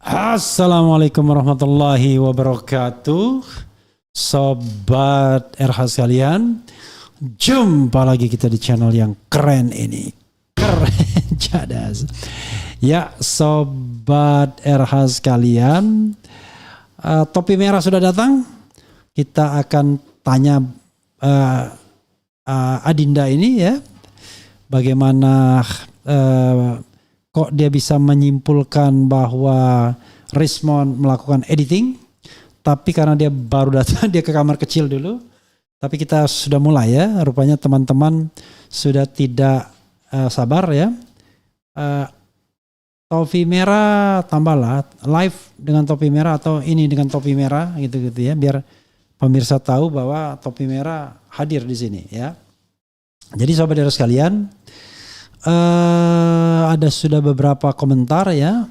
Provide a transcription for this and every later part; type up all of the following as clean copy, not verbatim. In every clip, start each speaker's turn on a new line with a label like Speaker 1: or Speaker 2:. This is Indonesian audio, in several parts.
Speaker 1: Assalamualaikum warahmatullahi wabarakatuh. Sobat RH sekalian, jumpa lagi kita di channel yang keren ini. Keren cadas. Ya, Sobat RH sekalian, topi merah sudah datang. Kita akan tanya Adinda ini ya, bagaimana kok dia bisa menyimpulkan bahwa Rismond melakukan editing, tapi karena dia baru datang dia ke kamar kecil dulu. Tapi kita sudah mulai ya, rupanya teman-teman sudah tidak sabar ya. Topi merah tambahlah live dengan topi merah atau ini dengan topi merah gitu-gitu ya, biar pemirsa tahu bahwa topi merah hadir di sini ya. Jadi sobat dari sekalian, ada sudah beberapa komentar ya.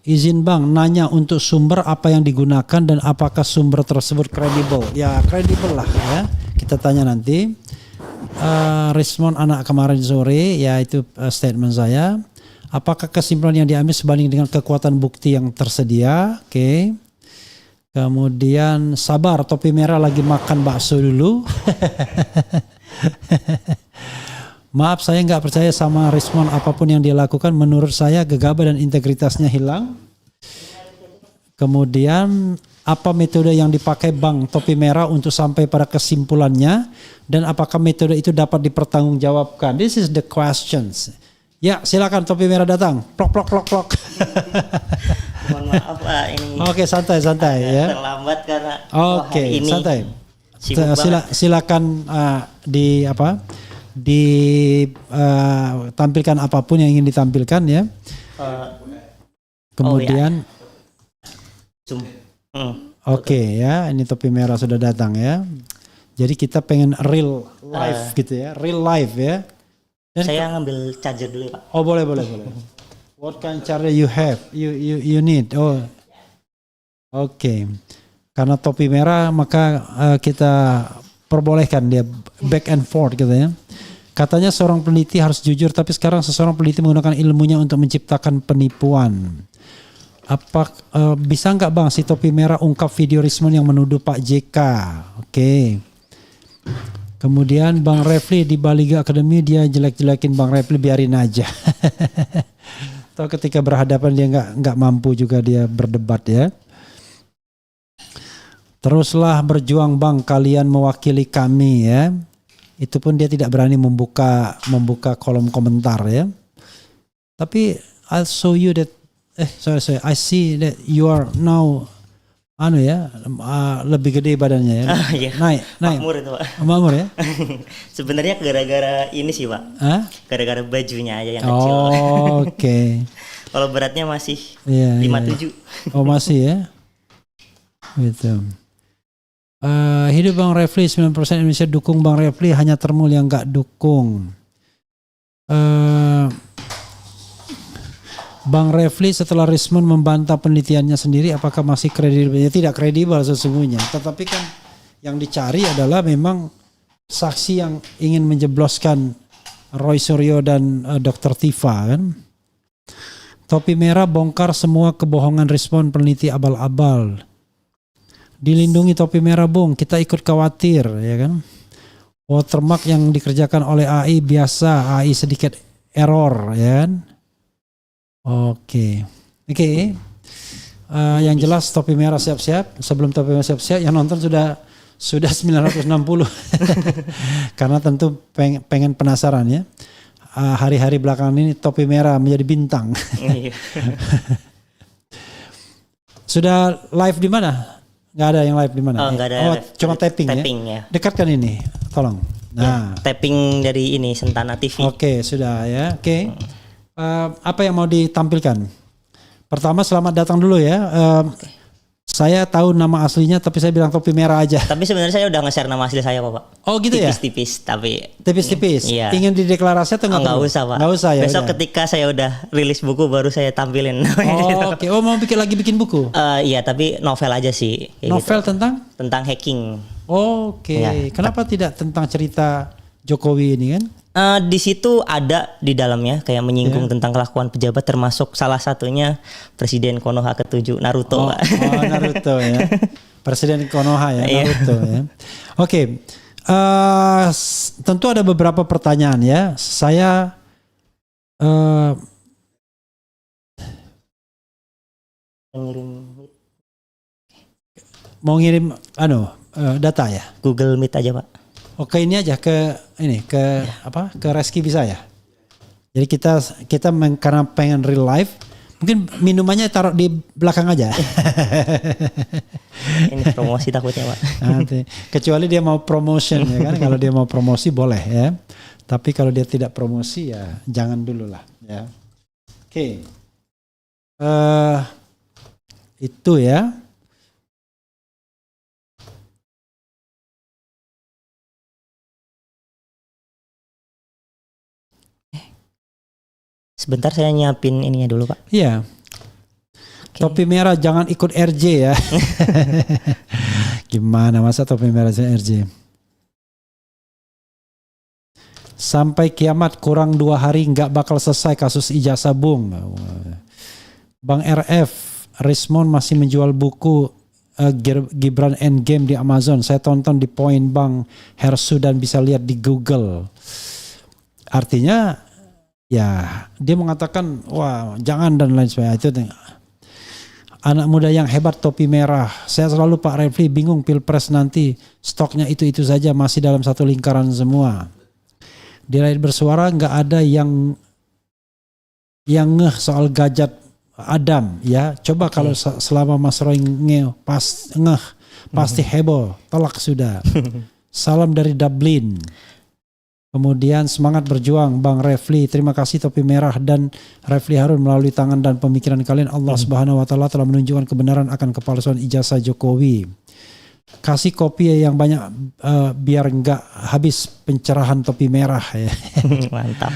Speaker 1: Izin Bang, nanya untuk sumber apa yang digunakan dan apakah sumber tersebut kredibel? Ya kredibel lah ya. Kita tanya nanti. Rismond anak kemarin sore, ya itu statement saya. Apakah kesimpulan yang diambil sebanding dengan kekuatan bukti yang tersedia? Oke. Kemudian sabar, topi merah lagi makan bakso dulu. Maaf, saya nggak percaya sama Rismond, apapun yang dia lakukan menurut saya gegabah dan integritasnya hilang. Kemudian apa metode yang dipakai Bang topi merah untuk sampai pada kesimpulannya, dan apakah metode itu dapat dipertanggungjawabkan? This is the questions. Ya silakan topi merah datang. Plok plok plok plok.
Speaker 2: Mohon maaf Pak, ini.
Speaker 1: Oke, santai ya.
Speaker 2: Terlambat karena
Speaker 1: Oke,
Speaker 2: ini
Speaker 1: santai. Silakan tampilkan apapun yang ingin ditampilkan ya. Kemudian Oke ya, ini topi merah sudah datang ya. Jadi kita pengen real life gitu ya, real life ya. Dan
Speaker 2: saya ngambil charger dulu ya Pak.
Speaker 1: Oh boleh. What kind of charger you have? You need. Oh, oke. Karena topi merah maka kita perbolehkan dia back and forth gitu ya. Katanya seorang peneliti harus jujur, tapi sekarang seseorang peneliti menggunakan ilmunya untuk menciptakan penipuan. Apa bisa nggak Bang si topi merah ungkap video Rismond yang menuduh Pak JK? Oke. Kemudian Bang Refli di Baliga Academy dia jelek-jelekin Bang Refli, biarin aja. Atau ketika berhadapan dia nggak mampu juga dia berdebat ya. Teruslah berjuang Bang, kalian mewakili kami ya. Itu pun dia tidak berani membuka kolom komentar ya. Tapi I'll show you that sorry, I see that you are now lebih gede badannya ya.
Speaker 2: Iya.
Speaker 1: Naik.
Speaker 2: Makmur itu Pak.
Speaker 1: Makmur ya.
Speaker 2: Sebenarnya gara-gara ini sih Pak. Gara-gara bajunya aja yang kecil.
Speaker 1: Oke.
Speaker 2: Kalau beratnya masih 57.
Speaker 1: Oh masih ya. Gitu. Hidup Bang Refli, 9% Indonesia dukung Bang Refli, hanya Termul yang nggak dukung. Bang Refli setelah Rismond membantah penelitiannya sendiri, apakah masih kredibel? Ya, tidak kredibel sesungguhnya. Tetapi kan yang dicari adalah memang saksi yang ingin menjebloskan Roy Suryo dan Dr. Tifa kan. Topi merah bongkar semua kebohongan Rismond peneliti abal-abal. Dilindungi topi merah Bung, kita ikut khawatir ya kan. Watermark yang dikerjakan oleh AI biasa, AI sedikit error ya kan. Oke. Yang jelas topi merah siap-siap. Sebelum topi merah siap-siap, yang nonton sudah 960. Karena tentu pengen penasaran ya. Hari-hari belakangan ini topi merah menjadi bintang. Sudah live di mana? Nggak ada yang live di mana?
Speaker 2: Nggak ada.
Speaker 1: Cuma tapping ya. Dekatkan ini, tolong. Nah,
Speaker 2: ya, tapping dari ini Sentana TV.
Speaker 1: Oke, sudah ya. Oke. Apa yang mau ditampilkan? Pertama selamat datang dulu ya. Saya tahu nama aslinya tapi saya bilang topi merah aja.
Speaker 2: Tapi sebenarnya saya udah nge-share nama asli saya kok Pak.
Speaker 1: Oh gitu ya?
Speaker 2: Tipis-tipis tapi.
Speaker 1: Tipis-tipis?
Speaker 2: Iya.
Speaker 1: Ingin dideklarasi atau
Speaker 2: nggak usah Pak.
Speaker 1: Nggak usah ya?
Speaker 2: Besok ketika saya udah rilis buku baru saya tampilin.
Speaker 1: Oke. Oh mau bikin buku?
Speaker 2: Iya tapi novel aja sih.
Speaker 1: Novel gitu. Tentang
Speaker 2: hacking.
Speaker 1: Oke. Ya. Kenapa tidak tentang cerita Jokowi ini kan?
Speaker 2: Di situ ada di dalamnya kayak menyinggung tentang kelakuan pejabat, termasuk salah satunya Presiden Konoha ke-7 Naruto.
Speaker 1: Oh Naruto ya. Presiden Konoha ya, Naruto ya. Oke. Tentu ada beberapa pertanyaan ya. Saya mau ngirim data ya.
Speaker 2: Google Meet aja, Pak.
Speaker 1: Oke, ini aja ke Reski bisa ya. Jadi kita karena pengen real life, mungkin minumannya taruh di belakang aja.
Speaker 2: Ini promosi takutnya, Pak.
Speaker 1: Nanti, kecuali dia mau promotion ya kan. Kalau dia mau promosi boleh ya. Tapi kalau dia tidak promosi ya jangan dulu lah ya. Oke. Itu ya.
Speaker 2: Sebentar saya nyiapin ininya dulu, Pak.
Speaker 1: Iya. Okay. Topi merah jangan ikut RJ ya. Gimana masa topi merah RJ? Sampai kiamat kurang 2 hari nggak bakal selesai kasus ijazah Bung. Bang RF, Rismon masih menjual buku Gibran Endgame di Amazon. Saya tonton di Point Bang Hersu dan bisa lihat di Google. Artinya ya dia mengatakan wah jangan dan lain sebagainya. Itu anak muda yang hebat topi merah. Saya selalu Pak Refli bingung pilpres nanti stoknya itu saja masih dalam satu lingkaran semua. Di Rakyat Bersuara nggak ada yang ngeh soal Gajat Adam ya. Coba kalau selama Mas Roy ngeh pasti heboh, telak sudah. Salam dari Dublin. Kemudian semangat berjuang Bang Refli. Terima kasih topi merah dan Refli Harun, melalui tangan dan pemikiran kalian Allah Subhanahu wa taala telah menunjukkan kebenaran akan kepalsuan ijazah Jokowi. Kasih kopi yang banyak biar enggak habis pencerahan topi merah ya.
Speaker 2: Mantap.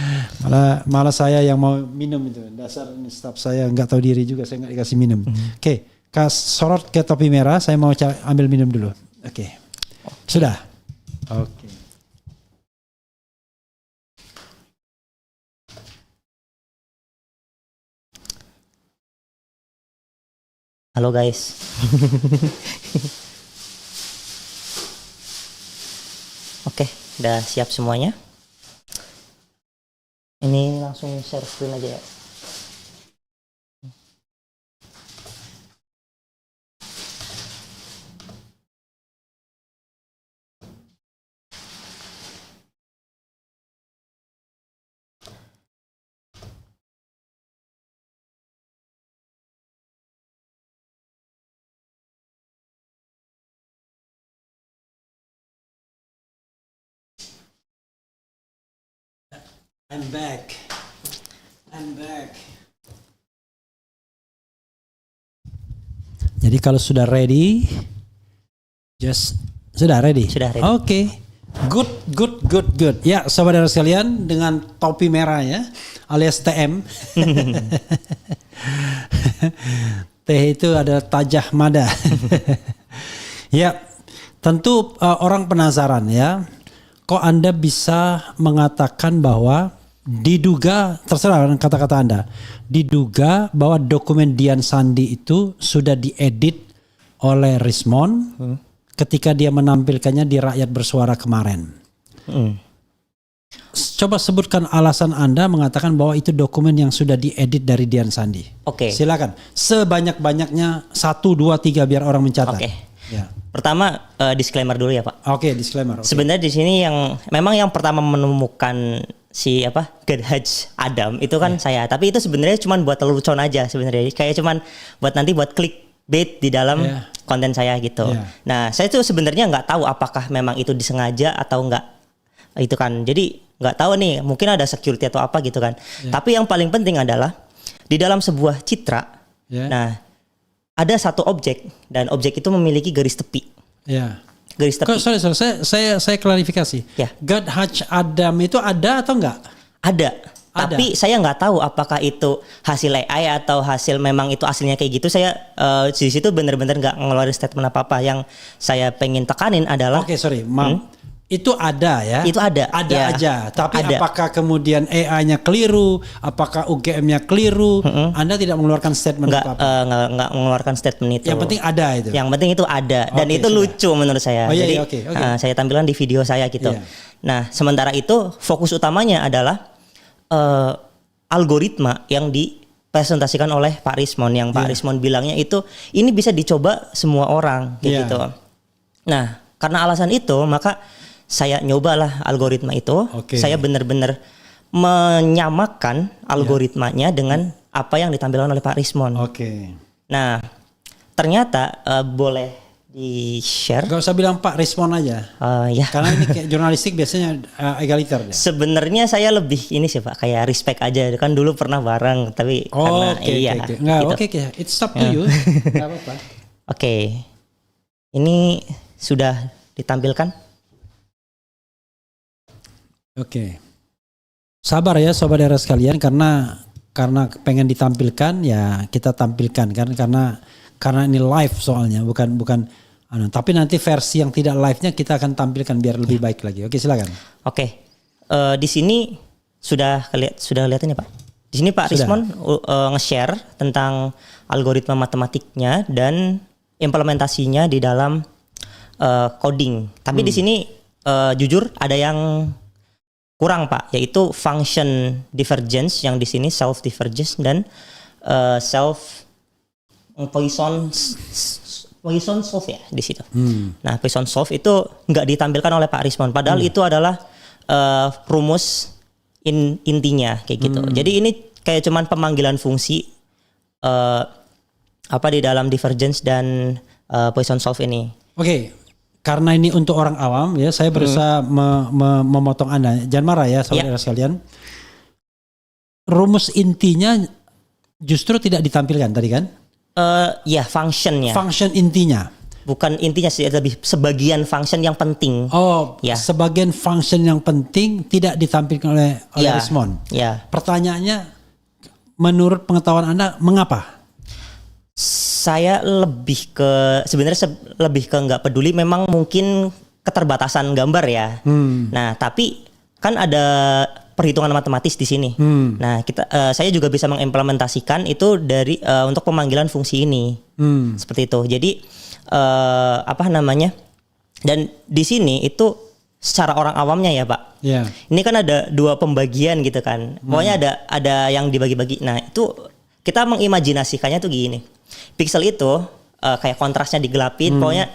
Speaker 1: Malah saya yang mau minum itu. Dasar staf saya enggak tahu diri juga, saya enggak dikasih minum. Oke, sorot ke topi merah, saya mau ambil minum dulu. Oke. Sudah. Oke.
Speaker 2: Halo guys. Oke, udah siap semuanya. Ini langsung share screen aja ya.
Speaker 1: I'm back. Jadi kalau sudah ready, sudah ready. Oke. Good. Ya, saudara sekalian, dengan topi merah ya, alias TM. Teh itu adalah Tajah Mada. Ya, tentu orang penasaran ya. Kok Anda bisa mengatakan bahwa diduga, terserah kata-kata Anda, diduga bahwa dokumen Dian Sandi itu sudah diedit oleh Rismon ketika dia menampilkannya di Rakyat Bersuara kemarin. Coba sebutkan alasan Anda mengatakan bahwa itu dokumen yang sudah diedit dari Dian Sandi.
Speaker 2: Oke.
Speaker 1: Silakan. Sebanyak-banyaknya 1, 2, 3 biar orang mencatat.
Speaker 2: Oke.
Speaker 1: Ya.
Speaker 2: Pertama disclaimer dulu ya Pak.
Speaker 1: Oke, disclaimer.
Speaker 2: Sebenarnya di sini yang pertama menemukan si Gadhaj Adam itu kan saya. Tapi itu sebenarnya cuma buat lelucon aja sebenarnya. Kayak cuman nanti buat clickbait di dalam konten saya gitu. Nah, saya tuh sebenarnya nggak tahu apakah memang itu disengaja atau enggak. Itu kan. Jadi nggak tahu nih, mungkin ada security atau apa gitu kan. Tapi yang paling penting adalah di dalam sebuah citra. Nah, ada satu objek dan objek itu memiliki garis tepi. Garis tepi.
Speaker 1: Sorry, saya klarifikasi. Gadhaj Adam itu ada atau enggak?
Speaker 2: Ada. Tapi saya nggak tahu apakah itu hasil AI atau hasil memang itu aslinya kayak gitu. Saya di situ benar-benar nggak ngeluarin statement apa-apa. Yang saya pengen tekanin adalah.
Speaker 1: Oke, sorry, maaf. Itu ada ya?
Speaker 2: Itu ada.
Speaker 1: Ada
Speaker 2: ya.
Speaker 1: aja. Tapi
Speaker 2: Ada.
Speaker 1: apakah kemudian AI-nya keliru? Apakah UGM-nya keliru? Anda tidak mengeluarkan statement apa-apa?
Speaker 2: Nggak mengeluarkan statement itu.
Speaker 1: Yang penting ada itu.
Speaker 2: Yang penting itu ada dan
Speaker 1: Oke,
Speaker 2: itu
Speaker 1: sudah.
Speaker 2: lucu menurut saya.
Speaker 1: Oh, iya,
Speaker 2: Jadi
Speaker 1: iya, oke.
Speaker 2: saya tampilkan di video saya gitu.
Speaker 1: Iya.
Speaker 2: Nah, sementara itu fokus utamanya adalah algoritma yang dipresentasikan oleh Pak Rismon, yang Pak
Speaker 1: Iya.
Speaker 2: Rismon bilangnya itu ini bisa dicoba semua orang kayak
Speaker 1: Iya.
Speaker 2: gitu. Nah, karena alasan itu maka saya nyobalah algoritma itu.
Speaker 1: Oke.
Speaker 2: Saya benar-benar menyamakan algoritmanya dengan apa yang ditampilkan oleh Pak Rismon.
Speaker 1: Oke.
Speaker 2: Nah, ternyata boleh di-share.
Speaker 1: Gak usah bilang Pak, respon aja.
Speaker 2: Ya.
Speaker 1: Karena ini kayak jurnalistik biasanya egaliter ya.
Speaker 2: Sebenarnya saya lebih ini sih Pak, kayak respect aja. Kan dulu pernah bareng, tapi karena
Speaker 1: Oke,
Speaker 2: iya.
Speaker 1: oke. Nggak,
Speaker 2: gitu.
Speaker 1: oke. It's up to you. Nggak apa-apa.
Speaker 2: Oke. Ini sudah ditampilkan.
Speaker 1: Oke. Sabar ya saudara sekalian, karena pengen ditampilkan ya kita tampilkan kan, karena ini live soalnya, bukan tapi nanti versi yang tidak live-nya kita akan tampilkan biar lebih baik lagi. Oke, silakan.
Speaker 2: Oke. Di sini sudah lihat ini Pak. Di sini Pak
Speaker 1: Sudah.
Speaker 2: Rismon nge-share tentang algoritma matematiknya dan implementasinya di dalam coding. Tapi di sini jujur ada yang kurang Pak, yaitu function divergence yang di sini self divergence dan self Poisson solve ya di situ. Nah, Poisson solve itu nggak ditampilkan oleh Pak Rismon, padahal itu adalah rumus intinya kayak gitu. Jadi ini kayak cuman pemanggilan fungsi apa di dalam divergence dan Poisson solve ini.
Speaker 1: Oke. Karena ini untuk orang awam ya, saya berusaha memotong Anda. Jangan marah ya saudara sekalian. Rumus intinya justru tidak ditampilkan tadi kan?
Speaker 2: Ya, functionnya.
Speaker 1: Function intinya.
Speaker 2: Bukan intinya sih, lebih sebagian function yang penting.
Speaker 1: Oh,
Speaker 2: Ya.
Speaker 1: sebagian function yang penting tidak ditampilkan oleh
Speaker 2: Ya.
Speaker 1: Rismon.
Speaker 2: Ya.
Speaker 1: Pertanyaannya, menurut pengetahuan Anda, mengapa?
Speaker 2: Saya sebenarnya lebih ke nggak peduli, memang mungkin keterbatasan gambar ya. Nah, tapi kan ada perhitungan matematis di sini. Nah, saya juga bisa mengimplementasikan itu dari untuk pemanggilan fungsi ini. Seperti itu. Jadi apa namanya? Dan di sini itu secara orang awamnya ya, Pak.
Speaker 1: Ya.
Speaker 2: Ini kan ada dua pembagian gitu kan. Pokoknya ada yang dibagi-bagi. Nah, itu kita mengimajinasikannya tuh gini. Pixel itu kayak kontrasnya digelapin, pokoknya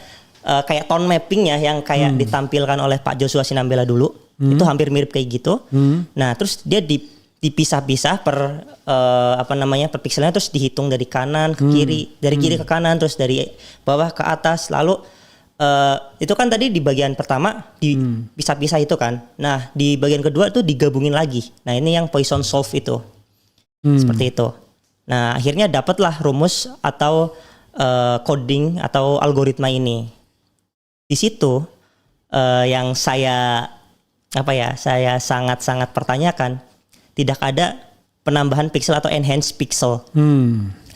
Speaker 2: kayak tone mappingnya yang kayak ditampilkan oleh Pak Joshua Sinambela dulu, itu hampir mirip kayak gitu. Nah, terus dia dipisah-pisah per per pixelnya, terus dihitung dari kanan ke kiri, dari kiri ke kanan, terus dari bawah ke atas. Lalu itu kan tadi di bagian pertama dipisah-pisah itu kan. Nah, di bagian kedua tuh digabungin lagi. Nah, ini yang Poisson solve itu. Seperti itu. Nah, akhirnya dapatlah rumus atau coding atau algoritma ini. Di situ yang saya sangat-sangat pertanyakan, tidak ada penambahan pixel atau enhance pixel.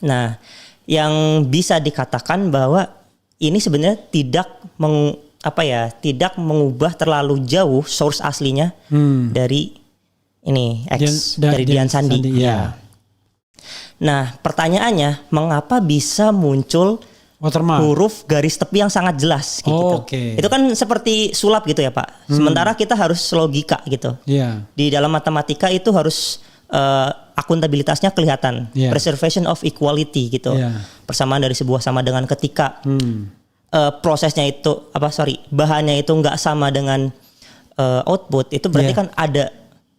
Speaker 2: Nah, yang bisa dikatakan bahwa ini sebenarnya tidak mengubah terlalu jauh source aslinya dari ini dari Dian Sandi.
Speaker 1: Ya.
Speaker 2: Nah, pertanyaannya, mengapa bisa muncul
Speaker 1: Watermark.
Speaker 2: huruf garis tepi yang sangat jelas kayak gitu. Itu kan seperti sulap gitu ya, Pak. Sementara kita harus logika gitu.
Speaker 1: Iya.
Speaker 2: Di dalam matematika itu harus akuntabilitasnya kelihatan.
Speaker 1: Yeah.
Speaker 2: Preservation of equality gitu.
Speaker 1: Yeah.
Speaker 2: Persamaan dari sebuah sama dengan ketika prosesnya itu bahannya itu nggak sama dengan output, itu berarti kan ada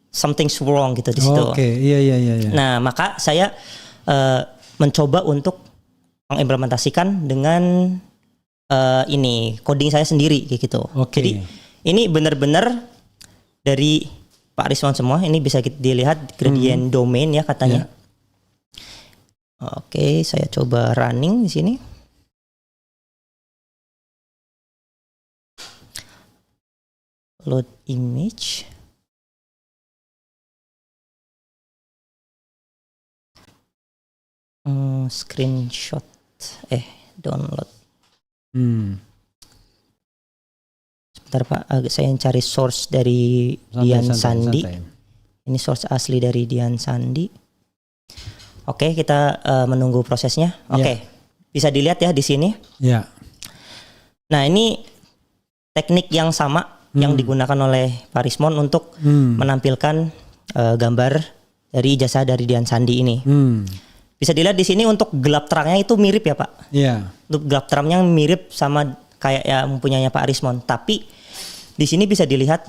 Speaker 2: something's wrong gitu di situ.
Speaker 1: Oke, iya.
Speaker 2: Nah, maka saya mencoba untuk mengimplementasikan dengan ini coding saya sendiri kayak gitu.
Speaker 1: Oke.
Speaker 2: Jadi ini benar-benar dari Pak Rismon semua. Ini bisa dilihat gradient domain ya katanya. Oke, saya coba running di sini. Load image. Screenshot download. Ntar Pak, saya cari source dari Dian Sandi. Ini source asli dari Dian Sandi. Oke, kita menunggu prosesnya. Oke, bisa dilihat ya di sini.
Speaker 1: Ya.
Speaker 2: Nah, ini teknik yang sama yang digunakan oleh Pak Rismond untuk menampilkan gambar dari ijazah dari Dian Sandi ini. Bisa dilihat di sini untuk gelap terangnya itu mirip ya Pak.
Speaker 1: Iya.
Speaker 2: Untuk gelap terangnya mirip sama kayak yang mempunyainya Pak Rismond. Tapi di sini bisa dilihat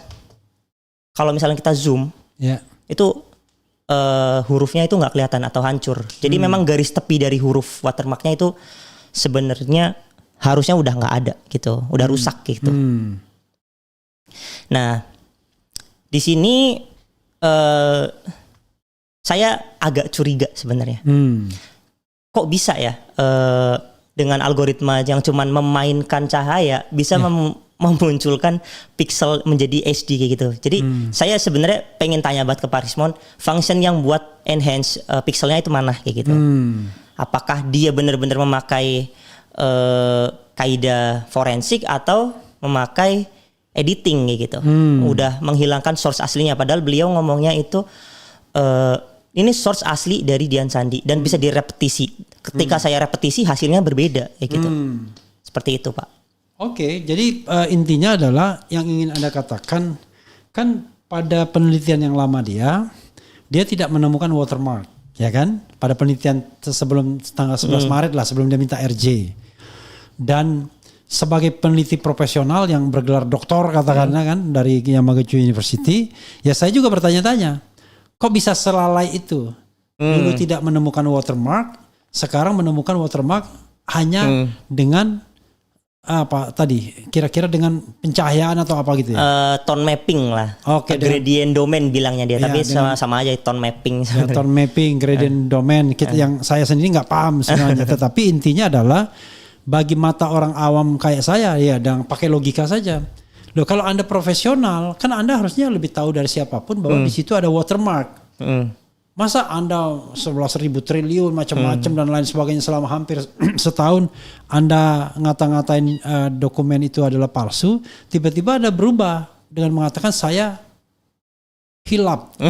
Speaker 2: kalau misalnya kita zoom, itu hurufnya itu nggak kelihatan atau hancur. Jadi memang garis tepi dari huruf watermarknya itu sebenarnya harusnya udah nggak ada gitu, udah rusak gitu. Nah, di sini saya agak curiga sebenarnya. Kok bisa ya dengan algoritma yang cuman memainkan cahaya bisa memunculkan pixel menjadi HD kayak gitu. Jadi saya sebenarnya pengen tanya banget ke Pak Rismond, function yang buat enhance pixelnya itu mana kayak gitu. Apakah dia benar-benar memakai kaidah forensik atau memakai editing kayak gitu. Udah menghilangkan source aslinya, padahal beliau ngomongnya itu ini source asli dari Dian Sandi dan bisa direpetisi. Ketika saya repetisi hasilnya berbeda kayak gitu. Seperti itu Pak.
Speaker 1: Oke, jadi intinya adalah yang ingin Anda katakan kan pada penelitian yang lama dia tidak menemukan watermark, ya kan? Pada penelitian sebelum tanggal 11 Maret lah, sebelum dia minta RJ. Dan sebagai peneliti profesional yang bergelar doktor katakanlah kan dari Yamaguchi University, ya saya juga bertanya-tanya, kok bisa selalai itu? Dulu tidak menemukan watermark, sekarang menemukan watermark hanya dengan apa tadi kira-kira dengan pencahayaan atau apa gitu ya?
Speaker 2: Tone mapping lah.
Speaker 1: Oke,
Speaker 2: gradient domain bilangnya dia, tapi sama aja tone mapping.
Speaker 1: Ya, tone mapping, gradient domain kita yang saya sendiri nggak paham sebenarnya, tetapi intinya adalah bagi mata orang awam kayak saya ya dan pakai logika saja. Loh kalau Anda profesional kan Anda harusnya lebih tahu dari siapapun bahwa di situ ada watermark. Masa Anda 11.000 triliun macam-macam dan lain sebagainya selama hampir setahun Anda ngata-ngatain dokumen itu adalah palsu, tiba-tiba Anda berubah dengan mengatakan saya hilap,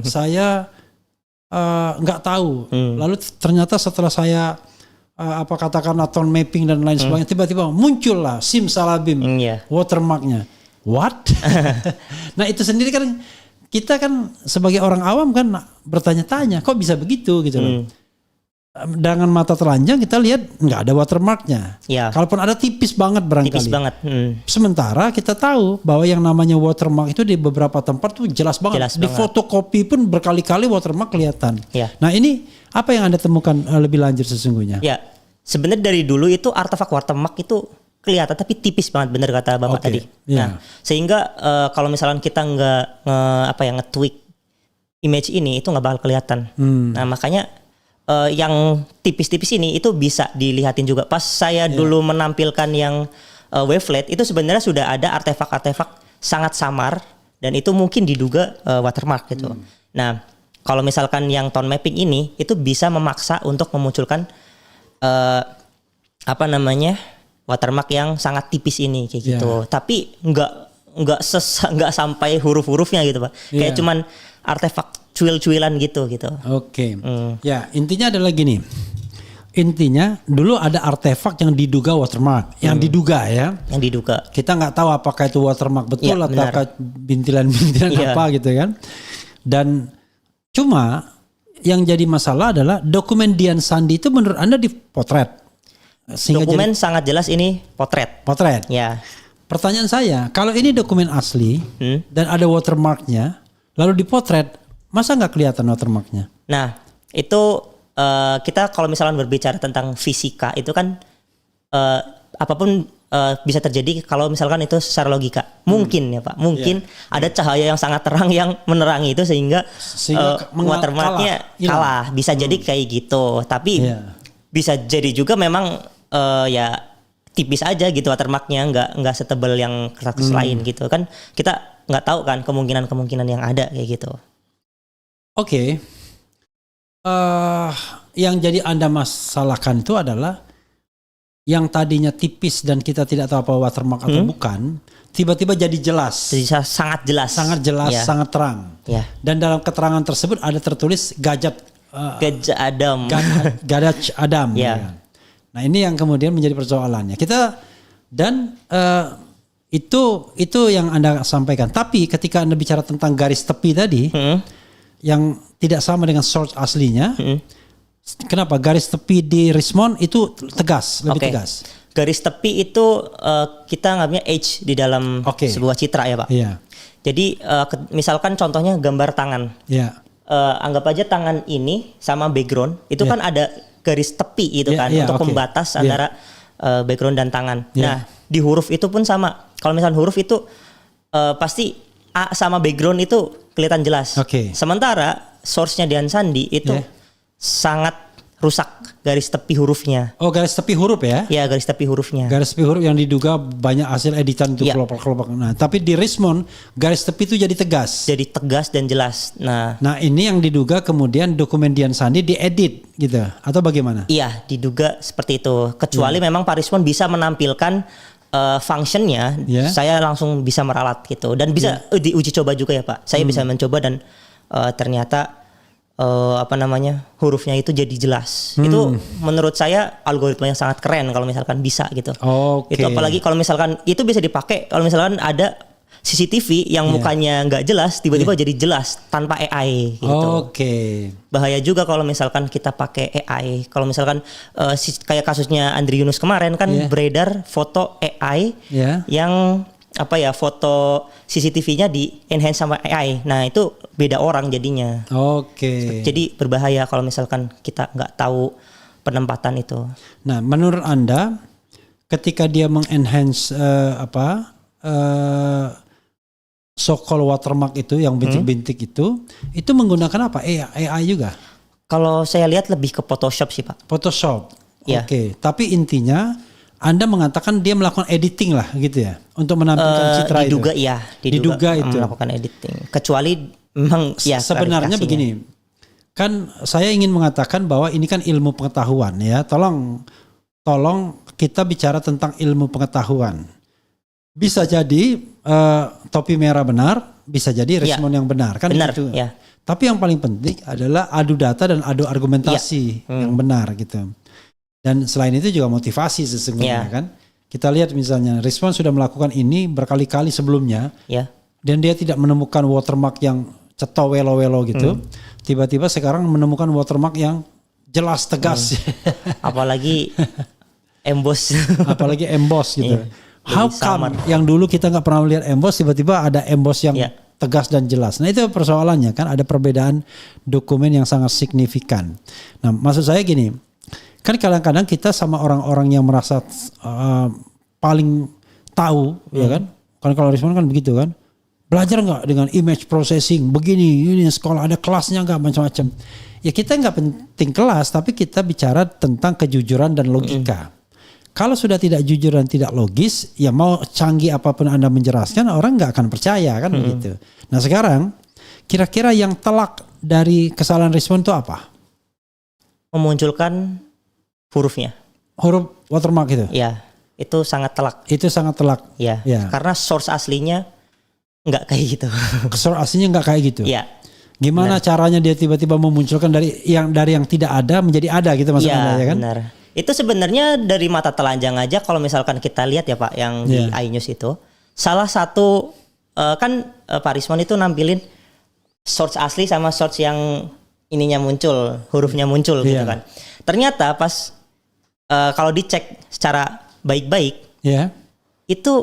Speaker 1: saya nggak tahu. Lalu ternyata setelah saya katakanlah tone mapping dan lain sebagainya, tiba-tiba muncullah simsalabim watermarknya. What? Nah itu sendiri kan kita kan sebagai orang awam kan bertanya-tanya kok bisa begitu gitu loh. Dengan mata telanjang kita lihat nggak ada watermarknya. Kalaupun ada tipis banget barangkali.
Speaker 2: Tipis banget.
Speaker 1: Sementara kita tahu bahwa yang namanya watermark itu di beberapa tempat tuh jelas banget. Di fotokopi pun berkali-kali watermark kelihatan. Nah ini apa yang Anda temukan lebih lanjut sesungguhnya? Ya,
Speaker 2: sebenarnya dari dulu itu artefak watermark itu kelihatan tapi tipis banget, bener kata Bapak tadi. Nah, sehingga kalau misalnya kita nge-tweak image ini itu nggak bakal kelihatan. Nah, makanya yang tipis-tipis ini itu bisa dilihatin juga. Pas saya dulu menampilkan yang wavelet itu sebenarnya sudah ada artefak-artefak sangat samar dan itu mungkin diduga watermark gitu. Nah, kalau misalkan yang tone mapping ini itu bisa memaksa untuk memunculkan watermark yang sangat tipis ini kayak gitu. Tapi nggak sampai huruf-hurufnya gitu Pak. Kayak cuman artefak cuil-cuilan gitu.
Speaker 1: Oke. Ya, intinya adalah gini. Intinya dulu ada artefak yang diduga watermark, yang diduga ya.
Speaker 2: Yang diduga.
Speaker 1: Kita nggak tahu apakah itu watermark betul atau bintilan-bintilan apa gitu kan. Dan cuma yang jadi masalah adalah dokumen Dian Sandi itu menurut Anda dipotret.
Speaker 2: Dokumen sangat jelas ini potret. Ya.
Speaker 1: Pertanyaan saya, kalau ini dokumen asli dan ada watermarknya, lalu dipotret, masa nggak kelihatan watermarknya?
Speaker 2: Nah, itu kita kalau misalnya berbicara tentang fisika itu kan apapun bisa terjadi kalau misalkan itu secara logika. Mungkin ya Pak, mungkin ada cahaya yang sangat terang yang menerangi itu sehingga watermarknya kalah. Bisa jadi kayak gitu. Tapi bisa jadi juga memang ya tipis aja gitu watermarknya, nggak setebal yang kertas lain gitu kan. Kita nggak tahu kan kemungkinan yang ada kayak gitu.
Speaker 1: Oke. Yang jadi Anda masalahkan itu adalah yang tadinya tipis dan kita tidak tahu apa watermark atau bukan, tiba-tiba jadi jelas.
Speaker 2: Jadi sangat jelas.
Speaker 1: Sangat jelas,
Speaker 2: Ya.
Speaker 1: sangat terang.
Speaker 2: Ya.
Speaker 1: Dan dalam keterangan tersebut ada tertulis Gadget
Speaker 2: Gajah Adam.
Speaker 1: Gadget Adam.
Speaker 2: Ya.
Speaker 1: Ya. Nah ini yang kemudian menjadi persoalannya. Kita dan itu yang Anda sampaikan. Tapi ketika Anda bicara tentang garis tepi tadi, yang tidak sama dengan source aslinya, kenapa garis tepi di Richmond itu tegas, lebih
Speaker 2: Oke.
Speaker 1: tegas?
Speaker 2: Garis tepi itu kita ngambilnya edge di dalam sebuah citra ya Pak.
Speaker 1: Iya.
Speaker 2: Jadi misalkan contohnya gambar tangan.
Speaker 1: Iya.
Speaker 2: Anggap aja tangan ini sama background itu kan ada garis tepi itu kan untuk pembatas antara background dan tangan. Nah di huruf itu pun sama. Kalau misalnya huruf itu pasti A sama background itu kelihatan jelas. Sementara source-nya Dian Sandi itu sangat rusak garis tepi hurufnya.
Speaker 1: Oh garis tepi huruf ya?
Speaker 2: Ya garis tepi hurufnya.
Speaker 1: Garis tepi huruf yang diduga banyak hasil editan untuk kelompok-kelompok. Nah tapi di Richmond garis tepi itu jadi tegas.
Speaker 2: Jadi tegas dan jelas. Nah
Speaker 1: ini yang diduga kemudian dokumen Dian Sandi diedit gitu atau bagaimana?
Speaker 2: Iya diduga seperti itu. Kecuali memang Pak Richmond bisa menampilkan functionnya, saya langsung bisa meralat gitu. Dan bisa diuji coba juga ya Pak. Saya bisa mencoba dan ternyata hurufnya itu jadi jelas. Itu menurut saya algoritma yang sangat keren kalau misalkan bisa gitu. Itu apalagi kalau misalkan itu bisa dipakai kalau misalkan ada CCTV yang mukanya nggak jelas tiba-tiba jadi jelas tanpa AI gitu. Bahaya juga kalau misalkan kita pakai AI. Kalau misalkan kayak kasusnya Andri Yunus kemarin kan beredar foto AI yang foto CCTV-nya di enhance sama AI. Nah itu beda orang jadinya. Jadi berbahaya kalau misalkan kita nggak tahu penempatan itu.
Speaker 1: Nah menurut Anda ketika dia mengenhance so-called watermark itu yang bintik-bintik itu menggunakan apa? AI juga?
Speaker 2: Kalau saya lihat lebih ke Photoshop sih Pak.
Speaker 1: Photoshop. Tapi intinya Anda mengatakan dia melakukan editing lah gitu ya untuk menampilkan citra
Speaker 2: diduga,
Speaker 1: itu.
Speaker 2: Diduga
Speaker 1: itu
Speaker 2: melakukan editing. Kecuali memang
Speaker 1: sebenarnya begini. Kan saya ingin mengatakan bahwa ini kan ilmu pengetahuan ya. Tolong kita bicara tentang ilmu pengetahuan. Bisa jadi topi merah benar, bisa jadi Richmond yang benar kan
Speaker 2: benar,
Speaker 1: gitu. Tapi yang paling penting adalah adu data dan adu argumentasi yang benar gitu. Dan selain itu juga motivasi sesungguhnya kan. Kita lihat misalnya Richmond sudah melakukan ini berkali-kali sebelumnya. Dan dia tidak menemukan watermark yang ceto welo-welo gitu. Tiba-tiba sekarang menemukan watermark yang jelas tegas.
Speaker 2: Apalagi emboss.
Speaker 1: Apalagi emboss gitu. How come yang dulu kita nggak pernah lihat emboss tiba-tiba ada emboss yang tegas dan jelas. Nah itu persoalannya kan ada perbedaan dokumen yang sangat signifikan. Nah maksud saya gini. Kan kadang-kadang kita sama orang-orang yang merasa paling tahu, ya kan? Kan kalau Richmond kan begitu kan? Belajar nggak dengan image processing? Begini, ini sekolah ada kelasnya nggak macam-macam? Ya kita nggak penting kelas, tapi kita bicara tentang kejujuran dan logika. Kalau sudah tidak jujur dan tidak logis, ya mau canggih apapun Anda menjelaskan, orang nggak akan percaya kan begitu. Nah sekarang, kira-kira yang telak dari kesalahan Richmond itu apa?
Speaker 2: Memunculkan hurufnya.
Speaker 1: Huruf watermark itu?
Speaker 2: Ya, itu sangat telak.
Speaker 1: Itu sangat telak?
Speaker 2: Ya, karena source aslinya nggak kayak gitu.
Speaker 1: Source aslinya nggak kayak gitu?
Speaker 2: Ya.
Speaker 1: Gimana caranya dia tiba-tiba memunculkan dari yang tidak ada menjadi ada gitu maksudnya ya kan?
Speaker 2: Benar. Itu sebenarnya dari mata telanjang aja kalau misalkan kita lihat ya Pak yang di iNews itu. Salah satu kan Pak Richmond itu nampilin source asli sama source yang ininya muncul, hurufnya muncul gitu kan. Ternyata pas kalau dicek secara baik-baik, itu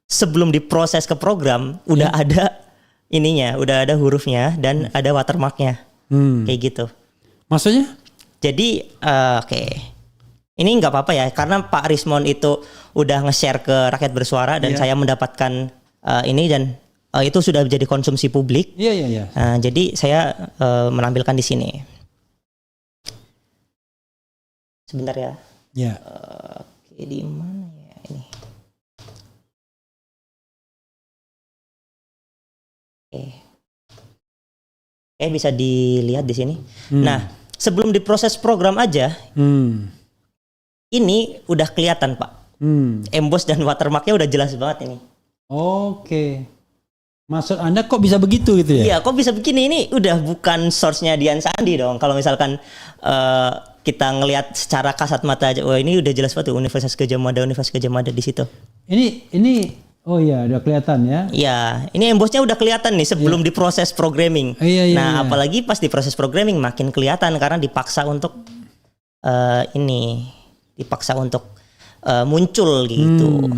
Speaker 2: sebelum diproses ke program udah ada ininya, udah ada hurufnya dan ada watermarknya, kayak gitu.
Speaker 1: Maksudnya?
Speaker 2: Jadi ini nggak apa-apa ya, karena Pak Richmond itu udah nge-share ke Rakyat Bersuara dan saya mendapatkan ini dan itu sudah menjadi konsumsi publik. Jadi saya menampilkan di sini. Sebentar ya. Di mana ya ini? Bisa dilihat di sini. Nah, sebelum diproses program aja, Ini udah kelihatan Pak. Emboss dan watermarknya udah jelas banget ini.
Speaker 1: Oke. Maksud Anda kok bisa begitu gitu ya?
Speaker 2: Iya, kok bisa begini? Ini udah bukan source-nya Dian Sandi dong. Kalau misalkan kita ngelihat secara kasat mata aja, wah ini udah jelas banget tuh Universitas Gadjah Mada di situ.
Speaker 1: Ini oh iya udah kelihatan ya.
Speaker 2: Iya, ini embossnya udah kelihatan nih sebelum diproses programming.
Speaker 1: Iya.
Speaker 2: Apalagi pas diproses programming makin kelihatan karena dipaksa untuk muncul gitu.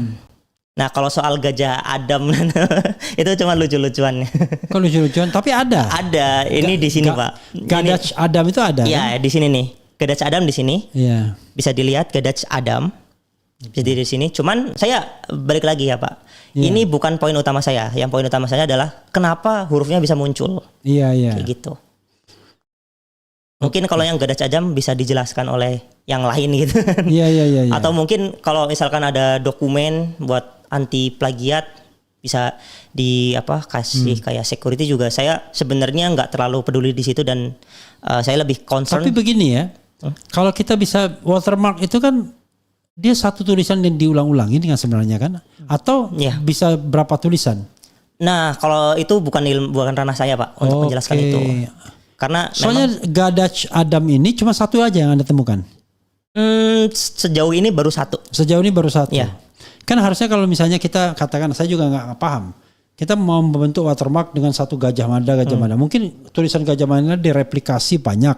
Speaker 2: Nah kalau soal Gajah Adam itu cuma lucu-lucuan.
Speaker 1: Kok lucu-lucuan? Tapi ada.
Speaker 2: Ada. Ini di sini Pak.
Speaker 1: Gadach Adam itu ada.
Speaker 2: Iya di sini nih. Gadach Adam di sini.
Speaker 1: Iya.
Speaker 2: Bisa dilihat Gadach Adam. Bisa di sini. Cuman saya balik lagi ya Pak.
Speaker 1: Iya.
Speaker 2: Ini bukan poin utama saya. Yang poin utama saya adalah kenapa hurufnya bisa muncul.
Speaker 1: Iya.
Speaker 2: Kayak gitu. Mungkin kalau yang Gadach Adam bisa dijelaskan oleh yang lain gitu.
Speaker 1: Iya.
Speaker 2: Atau mungkin kalau misalkan ada dokumen buat anti plagiat bisa kasih kayak security juga. Saya sebenarnya nggak terlalu peduli di situ dan saya lebih concern.
Speaker 1: Tapi begini ya, kalau kita bisa watermark itu kan dia satu tulisan dan diulang-ulangi dengan sebenarnya kan? Atau bisa berapa tulisan?
Speaker 2: Nah kalau itu bukan ranah saya Pak untuk menjelaskan itu. Karena
Speaker 1: soalnya Gadach Adam ini cuma satu aja yang Anda temukan.
Speaker 2: Sejauh ini baru satu.
Speaker 1: Ya. Kan harusnya kalau misalnya kita katakan, saya juga nggak paham. Kita mau membentuk watermark dengan satu Gajah Mada. Mungkin tulisan Gajah Mada direplikasi banyak,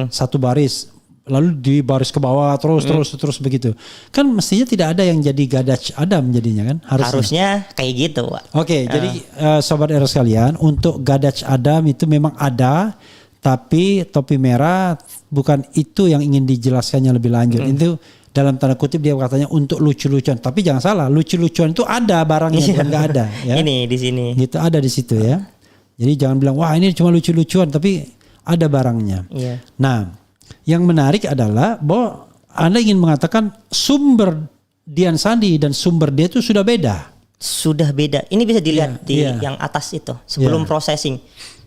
Speaker 1: satu baris, lalu di baris ke bawah terus begitu. Kan mestinya tidak ada yang jadi Gadach Adam jadinya kan?
Speaker 2: Harusnya kayak gitu, Pak.
Speaker 1: Oke, jadi sobat era sekalian, untuk Gadach Adam itu memang ada, tapi topi merah bukan itu yang ingin dijelaskannya lebih lanjut. Itu dalam tanda kutip dia katanya untuk lucu-lucuan, tapi jangan salah, lucu-lucuan itu ada barangnya, bukan nggak ada. Ya.
Speaker 2: Ini di sini.
Speaker 1: Gitu ada di situ ya. Jadi jangan bilang wah ini cuma lucu-lucuan, tapi ada barangnya.
Speaker 2: Iya.
Speaker 1: Nah, yang menarik adalah bahwa Anda ingin mengatakan sumber Dian Sandi dan sumber dia itu sudah beda.
Speaker 2: Sudah beda. Ini bisa dilihat di yang atas itu sebelum processing.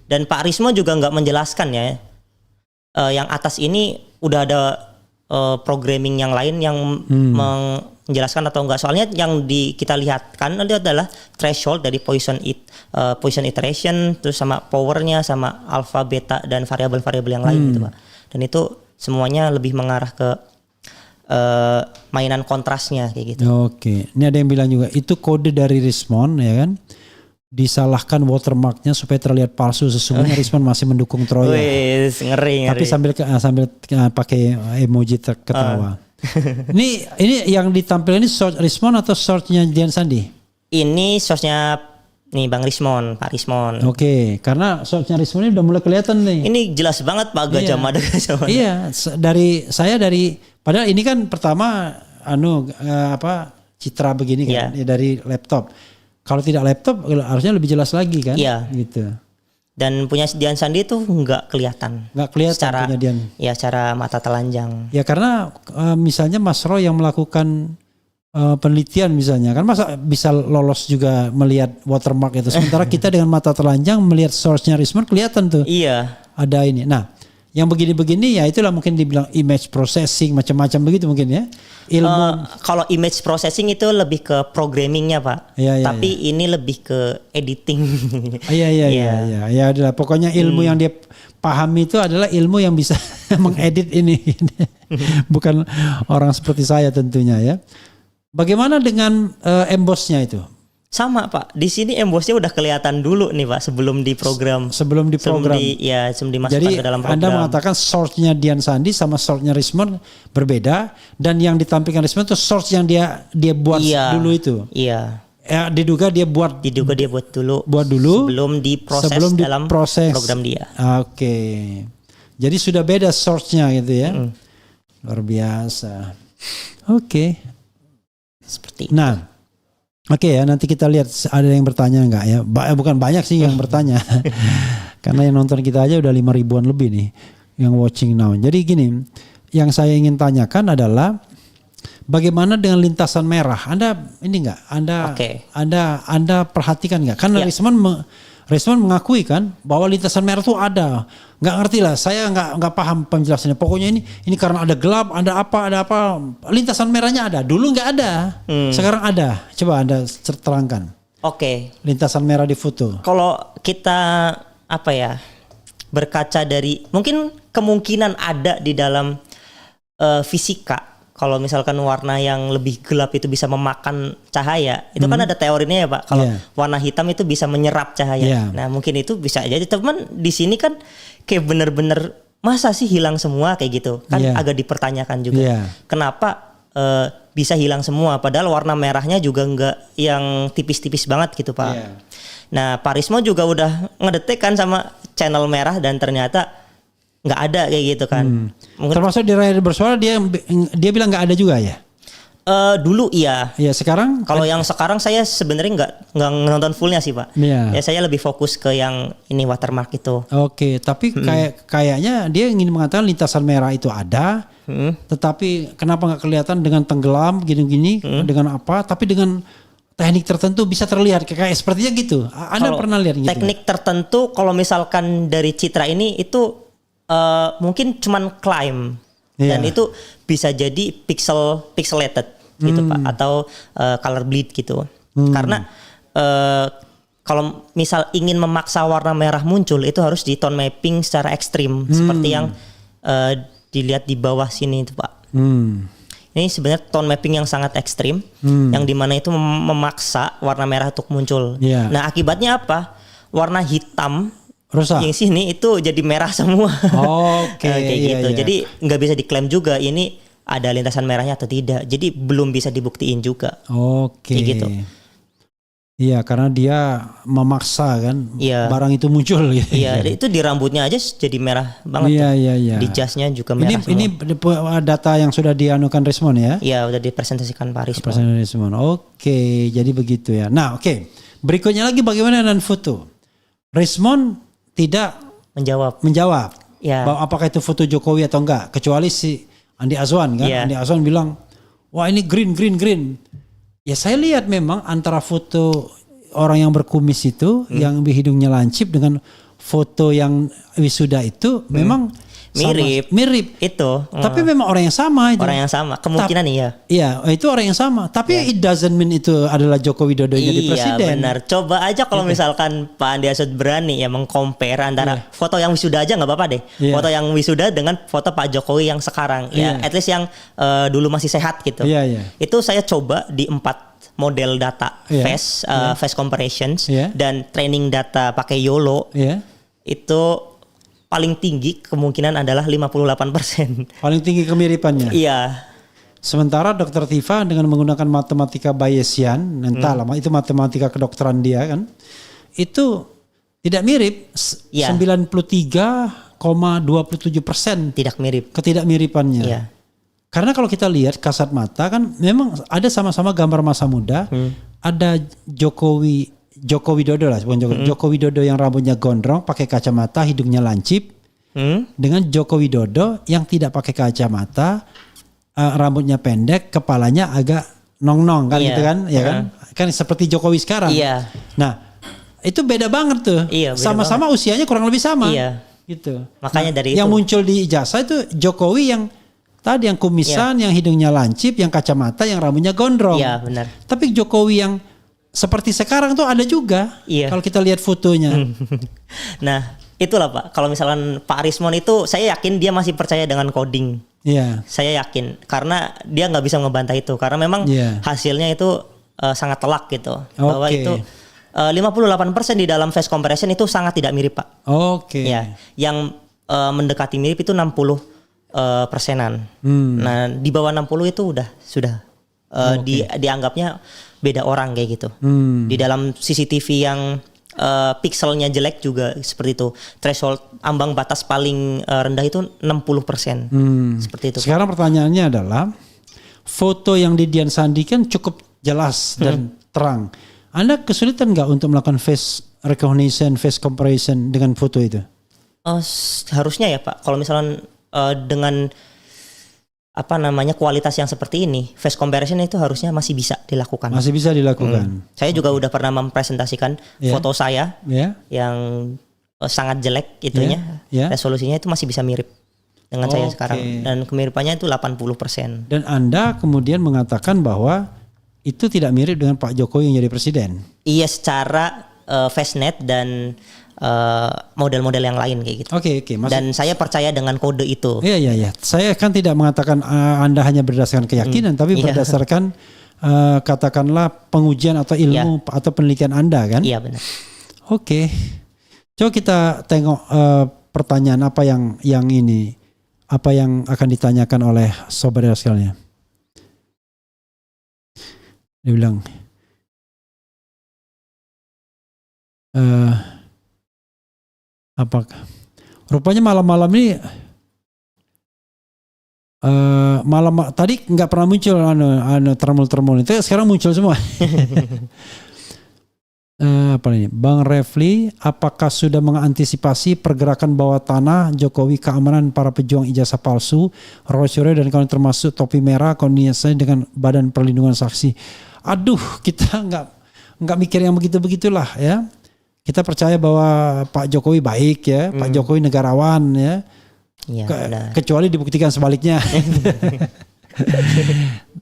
Speaker 2: Dan Pak Rismo juga nggak menjelaskan ya. Yang atas ini udah ada programming yang lain yang menjelaskan atau enggak. Soalnya yang kita lihat kan itu adalah threshold dari Poisson iteration, terus sama powernya, sama alpha, beta dan variabel-variabel yang lain gitu Pak. Dan itu semuanya lebih mengarah ke mainan kontrasnya kayak gitu.
Speaker 1: Oke, ini ada yang bilang juga itu kode dari Rismon ya kan, disalahkan watermarknya supaya terlihat palsu, sesungguhnya Rismon masih mendukung Troya.
Speaker 2: Wih, ngeri.
Speaker 1: Tapi sambil pakai emoji ketawa. Ini yang ditampilkan ini source Rismon atau source-nya Dian Sandi? Ini
Speaker 2: source-nya nih Bang Rismon, Pak Rismon.
Speaker 1: Oke, karena source-nya Rismon ini udah mulai kelihatan nih.
Speaker 2: Ini jelas banget Pak Gajah Mada.
Speaker 1: Iya, dari padahal ini kan pertama citra begini kan dari laptop. Kalau tidak laptop harusnya lebih jelas lagi kan?
Speaker 2: Iya.
Speaker 1: Gitu.
Speaker 2: Dan punya Dian Sandi itu nggak kelihatan.
Speaker 1: Nggak kelihatan punya Dian.
Speaker 2: Ya, secara mata telanjang.
Speaker 1: Ya karena misalnya Mas Roy yang melakukan penelitian misalnya kan masa bisa lolos juga melihat watermark itu. Sementara kita dengan mata telanjang melihat source-nya Rismon kelihatan tuh.
Speaker 2: Iya.
Speaker 1: Ada ini. Nah, yang begini-begini ya itulah mungkin dibilang image processing macam-macam begitu mungkin ya. Ilmu
Speaker 2: kalau image processing itu lebih ke programmingnya Pak. Tapi ini lebih ke editing.
Speaker 1: Iya. Ya adalah pokoknya ilmu yang dia pahami itu adalah ilmu yang bisa mengedit ini. Bukan orang seperti saya tentunya ya. Bagaimana dengan embossnya itu?
Speaker 2: Sama Pak, di sini embossnya udah kelihatan dulu nih Pak sebelum diprogram.
Speaker 1: Sebelum dimasukkan
Speaker 2: ke dalam program.
Speaker 1: Anda mengatakan source-nya Dian Sandi sama source-nya Rismon berbeda, dan yang ditampilkan Rismon itu source yang dia buat dulu itu.
Speaker 2: Iya.
Speaker 1: Diduga dia buat
Speaker 2: dulu. Sebelum diproses dalam program dia.
Speaker 1: Oke. Jadi sudah beda source-nya gitu ya. Luar biasa. Oke.
Speaker 2: Seperti itu.
Speaker 1: Nah. Oke ya, nanti kita lihat ada yang bertanya enggak ya. Bukan banyak sih yang bertanya. Karena yang nonton kita aja udah 5.000-an lebih nih yang watching now. Jadi gini, yang saya ingin tanyakan adalah bagaimana dengan lintasan merah? Anda ini enggak? Anda perhatikan enggak? Karena Rismon Resmond mengakui kan bahwa lintasan merah itu ada. Nggak ngerti lah, saya nggak paham penjelasannya. Pokoknya ini karena ada gelap, ada apa. Lintasan merahnya ada. Dulu nggak ada, sekarang ada. Coba Anda terangkan.
Speaker 2: Oke.
Speaker 1: Lintasan merah di foto.
Speaker 2: Kalau kita berkaca dari mungkin kemungkinan ada di dalam fisika. Kalau misalkan warna yang lebih gelap itu bisa memakan cahaya, itu kan ada teorinya ya Pak. Kalau warna hitam itu bisa menyerap cahaya. Nah mungkin itu bisa aja. Teman di sini kan kayak bener-bener masa sih hilang semua kayak gitu? Kan agak dipertanyakan juga. Kenapa bisa hilang semua? Padahal warna merahnya juga nggak yang tipis-tipis banget gitu Pak. Nah Pak Rismo juga udah ngedetek kan sama channel merah dan ternyata nggak ada kayak gitu kan.
Speaker 1: Termasuk di Rakyat Bersuara dia bilang nggak ada juga ya?
Speaker 2: Dulu iya.
Speaker 1: Iya sekarang?
Speaker 2: Kalau yang sekarang saya sebenarnya nggak nonton fullnya sih Pak. Ya saya lebih fokus ke yang ini watermark itu.
Speaker 1: Oke, tapi kayaknya dia ingin mengatakan lintasan merah itu ada, tetapi kenapa nggak kelihatan dengan tenggelam gini-gini, dengan apa? Tapi dengan teknik tertentu bisa terlihat kayak sepertinya gitu. Anda pernah lihat gitu?
Speaker 2: Teknik tertentu kalau misalkan dari citra ini itu mungkin cuman climb dan itu bisa jadi pixelated gitu Pak atau color bleed gitu. Karena kalau misal ingin memaksa warna merah muncul itu harus di tone mapping secara ekstrim seperti yang dilihat di bawah sini itu Pak. Ini sebenarnya tone mapping yang sangat ekstrim yang dimana itu memaksa warna merah untuk muncul. Nah akibatnya apa? Warna hitam
Speaker 1: rusak.
Speaker 2: Yang sini itu jadi merah semua. Kayak gitu. Jadi nggak bisa diklaim juga ini ada lintasan merahnya atau tidak. Jadi belum bisa dibuktiin juga. Kayak gitu.
Speaker 1: Iya, karena dia memaksa kan barang itu muncul gitu.
Speaker 2: Iya, itu di rambutnya aja jadi merah banget.
Speaker 1: Iya.
Speaker 2: Di jasnya juga merah semua.
Speaker 1: Ini data yang sudah dianukan Rismond ya?
Speaker 2: Iya, udah dipresentasikan Pak
Speaker 1: Rismond. Oke, jadi begitu ya. Nah, berikutnya lagi bagaimana dengan foto? Rismond tidak menjawab bahwa apakah itu foto Jokowi atau enggak, kecuali si Andi Azwan kan. Andi Azwan bilang wah ini green. Ya saya lihat memang antara foto orang yang berkumis itu yang hidungnya lancip dengan foto yang wisuda itu memang mirip
Speaker 2: itu.
Speaker 1: Tapi memang orang yang sama itu.
Speaker 2: Orang yang sama, kemungkinan
Speaker 1: Iya, itu orang yang sama. Tapi it doesn't mean itu adalah Joko Widodo yang jadi presiden.
Speaker 2: Iya benar. Coba aja kalau misalkan Pak Andi Azwan berani ya mengcompare antara foto yang wisuda aja nggak apa-apa deh. Foto yang wisuda dengan foto Pak Jokowi yang sekarang. Ya, at least yang dulu masih sehat gitu. Itu saya coba di 4 model data face comparisons dan training data pakai YOLO. Itu paling tinggi kemungkinan adalah 58%.
Speaker 1: Paling tinggi kemiripannya.
Speaker 2: Iya.
Speaker 1: Sementara Dr. Tifa dengan menggunakan matematika Bayesian, entahlah itu matematika kedokteran dia kan, itu tidak mirip. 93,27%
Speaker 2: tidak mirip.
Speaker 1: Ketidakmiripannya.
Speaker 2: Iya.
Speaker 1: Karena kalau kita lihat kasat mata kan memang ada sama-sama gambar masa muda, ada Joko Widodo lah, Joko Widodo yang rambutnya gondrong, pakai kacamata, hidungnya lancip, dengan Joko Widodo yang tidak pakai kacamata, rambutnya pendek, kepalanya agak nong-nong kan gitu kan, ya kan? Kan seperti Jokowi sekarang. Nah, itu beda banget tuh. Sama-sama usianya kurang lebih sama. Gitu.
Speaker 2: Makanya dari
Speaker 1: yang
Speaker 2: itu
Speaker 1: muncul di ijazah itu Jokowi yang tadi yang kumisan, yang hidungnya lancip, yang kacamata, yang rambutnya gondrong.
Speaker 2: Iya, benar.
Speaker 1: Tapi Jokowi yang seperti sekarang tuh ada juga. Kalau kita lihat fotonya.
Speaker 2: Nah, itulah Pak. Kalau misalkan Pak Rismond itu saya yakin dia masih percaya dengan coding. Saya yakin karena dia nggak bisa ngebantah itu karena memang hasilnya itu sangat telak gitu. Bahwa itu 58% di dalam face comparison itu sangat tidak mirip Pak. Yang mendekati mirip itu 60 persenan. Nah di bawah 60 itu sudah dianggapnya beda orang kayak gitu. Di dalam CCTV yang pixelnya jelek juga seperti itu. Threshold ambang batas paling rendah itu 60%. Seperti itu.
Speaker 1: Sekarang pertanyaannya adalah foto yang di Dian Sandi kan cukup jelas dan terang. Anda kesulitan nggak untuk melakukan face recognition, face comparison dengan foto itu?
Speaker 2: Harusnya ya Pak. Kalau misalnya dengan apa namanya kualitas yang seperti ini, face comparison itu harusnya masih bisa dilakukan.
Speaker 1: Masih bisa dilakukan.
Speaker 2: Saya juga udah pernah mempresentasikan foto saya yang sangat jelek itunya, resolusinya itu masih bisa mirip dengan saya sekarang, dan kemiripannya itu 80%.
Speaker 1: Dan Anda kemudian mengatakan bahwa itu tidak mirip dengan Pak Jokowi yang jadi presiden.
Speaker 2: Iya, secara FaceNet dan model-model yang lain kayak gitu.
Speaker 1: Oke.
Speaker 2: Dan saya percaya dengan kode itu.
Speaker 1: Iya. Saya kan tidak mengatakan Anda hanya berdasarkan keyakinan, tapi berdasarkan katakanlah pengujian atau ilmu atau penelitian Anda kan?
Speaker 2: Iya, benar.
Speaker 1: Oke. Coba kita tengok pertanyaan apa yang akan ditanyakan oleh sobat sekalian. Dia bilang, apakah rupanya malam-malam ini malam tadi nggak pernah muncul termul itu, sekarang muncul semua. Apa ini? Bang Refli, apakah sudah mengantisipasi pergerakan bawah tanah Jokowi, keamanan para pejuang ijazah palsu, Roy Suryo dan kawan termasuk topi merah, kondisinya dengan Badan Perlindungan Saksi? Aduh, kita nggak mikir yang begitulah ya. Kita percaya bahwa Pak Jokowi baik ya, Pak Jokowi negarawan ya. Kecuali dibuktikan sebaliknya.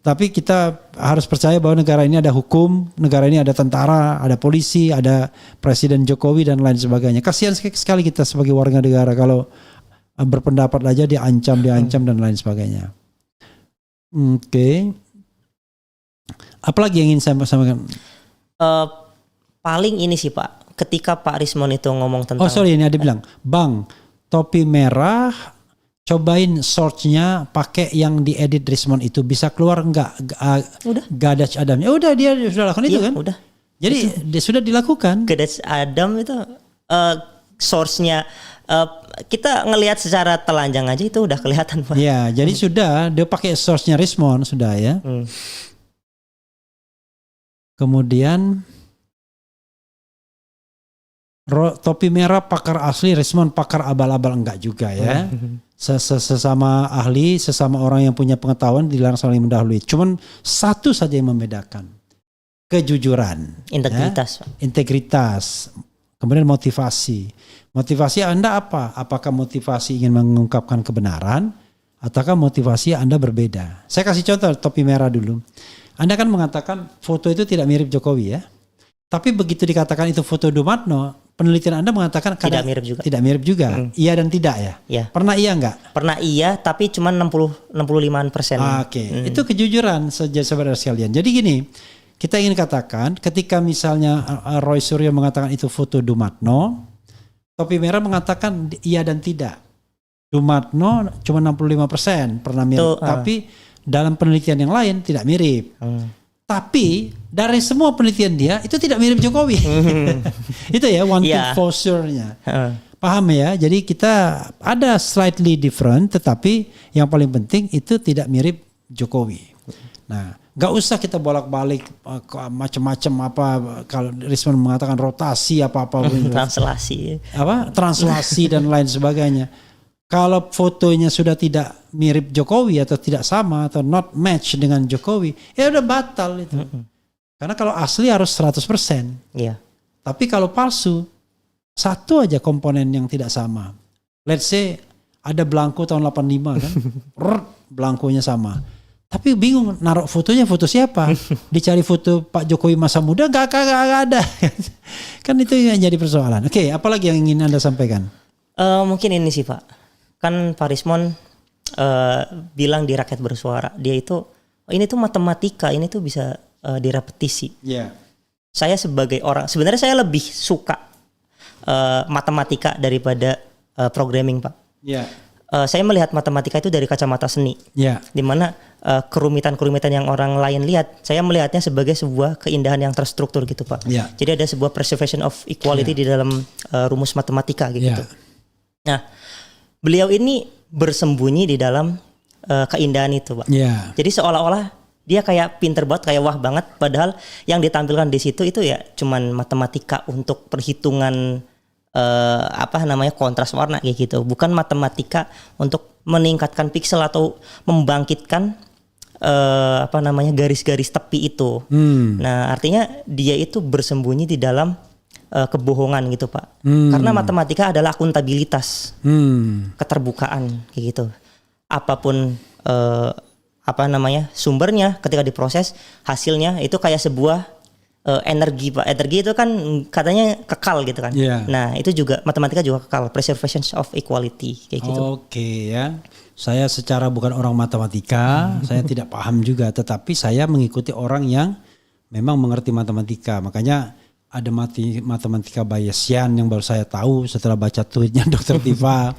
Speaker 1: Tapi kita harus percaya bahwa negara ini ada hukum, negara ini ada tentara, ada polisi, ada Presiden Jokowi dan lain sebagainya. Kasihan sekali kita sebagai warga negara kalau berpendapat aja diancam dan lain sebagainya. Oke. Apalagi yang ingin saya sampaikan?
Speaker 2: Paling ini sih Pak, ketika Pak Rismon itu ngomong tentang...
Speaker 1: ini ada bilang, Bang, topi merah, cobain search-nya pakai yang diedit Rismon itu, bisa keluar enggak?
Speaker 2: Udah.
Speaker 1: Gadach Adamnya. Udah, dia sudah lakukan itu kan?
Speaker 2: Udah.
Speaker 1: Jadi dia sudah dilakukan.
Speaker 2: Gadach Adam itu source-nya kita ngelihat secara telanjang aja itu udah kelihatan Pak.
Speaker 1: Ya, jadi sudah dia pakai source-nya Rismon sudah ya. Kemudian topi merah pakar asli, Rismon pakar abal-abal, enggak juga ya. Sesama ahli, sesama orang yang punya pengetahuan dilarang saling mendahului. Cuman satu saja yang membedakan, kejujuran,
Speaker 2: integritas.
Speaker 1: Integritas. Kemudian motivasi. Motivasi Anda apa? Apakah motivasi ingin mengungkapkan kebenaran, ataukah motivasi Anda berbeda? Saya kasih contoh topi merah dulu. Anda kan mengatakan foto itu tidak mirip Jokowi ya. Tapi begitu dikatakan itu foto Dumatno, penelitian Anda mengatakan
Speaker 2: tidak mirip juga.
Speaker 1: Tidak mirip juga. Iya dan tidak ya?
Speaker 2: Iya.
Speaker 1: Pernah iya enggak?
Speaker 2: Pernah iya, tapi cuma 65%.
Speaker 1: Oke. Itu kejujuran saudara sekalian. Jadi gini, kita ingin katakan ketika misalnya Roy Suryo mengatakan itu foto Dumatno, topi merah mengatakan iya dan tidak. Dumatno cuma 65% pernah mirip. Tapi dalam penelitian yang lain tidak mirip. Tapi dari semua penelitian dia itu tidak mirip Jokowi. Itu ya one thing for sure-nya. Paham ya? Jadi kita ada slightly different, tetapi yang paling penting itu tidak mirip Jokowi. Nah, nggak usah kita bolak-balik macam-macam apa, kalau Rismon mengatakan rotasi apa-apa translasi dan lain sebagainya. Kalau fotonya sudah tidak mirip Jokowi atau tidak sama atau not match dengan Jokowi, ya udah batal itu. Karena kalau asli harus 100%.
Speaker 2: Iya.
Speaker 1: Tapi kalau palsu, satu aja komponen yang tidak sama. Let's say ada belangko tahun 85 kan, belangkonya sama. Tapi bingung naruh fotonya foto siapa? Dicari foto Pak Jokowi masa muda gak ada. Kan itu yang jadi persoalan. Oke, apalagi yang ingin Anda sampaikan?
Speaker 2: Mungkin ini sih Pak. Kan Pak Rismon bilang di Rakyat Bersuara, dia itu ini tuh matematika, ini tuh bisa direpetisi. Saya sebagai orang, sebenarnya saya lebih suka matematika daripada programming Pak. Saya melihat matematika itu dari kacamata seni, di mana kerumitan-kerumitan yang orang lain lihat, saya melihatnya sebagai sebuah keindahan yang terstruktur gitu Pak. Jadi ada sebuah preservation of equality di dalam rumus matematika gitu. Nah, beliau ini bersembunyi di dalam keindahan itu Pak. Jadi seolah-olah dia kayak pinter banget, kayak wah banget, padahal yang ditampilkan di situ itu ya cuman matematika untuk perhitungan apa namanya kontras warna kayak gitu. Bukan matematika untuk meningkatkan piksel atau membangkitkan apa namanya garis-garis tepi itu. Nah, artinya dia itu bersembunyi di dalam kebohongan gitu, Pak. Karena matematika adalah akuntabilitas, keterbukaan kayak gitu. Apapun apa namanya sumbernya, ketika diproses hasilnya itu kayak sebuah energi, Pak. Energi itu kan katanya kekal gitu kan.
Speaker 1: Yeah.
Speaker 2: Nah, itu juga matematika juga kekal, preservation of equality kayak gitu.
Speaker 1: Oke ya. Saya secara bukan orang matematika, saya tidak paham juga, tetapi saya mengikuti orang yang memang mengerti matematika. Makanya ada matematika Bayesian yang baru saya tahu setelah baca tweetnya Dr. Tifa.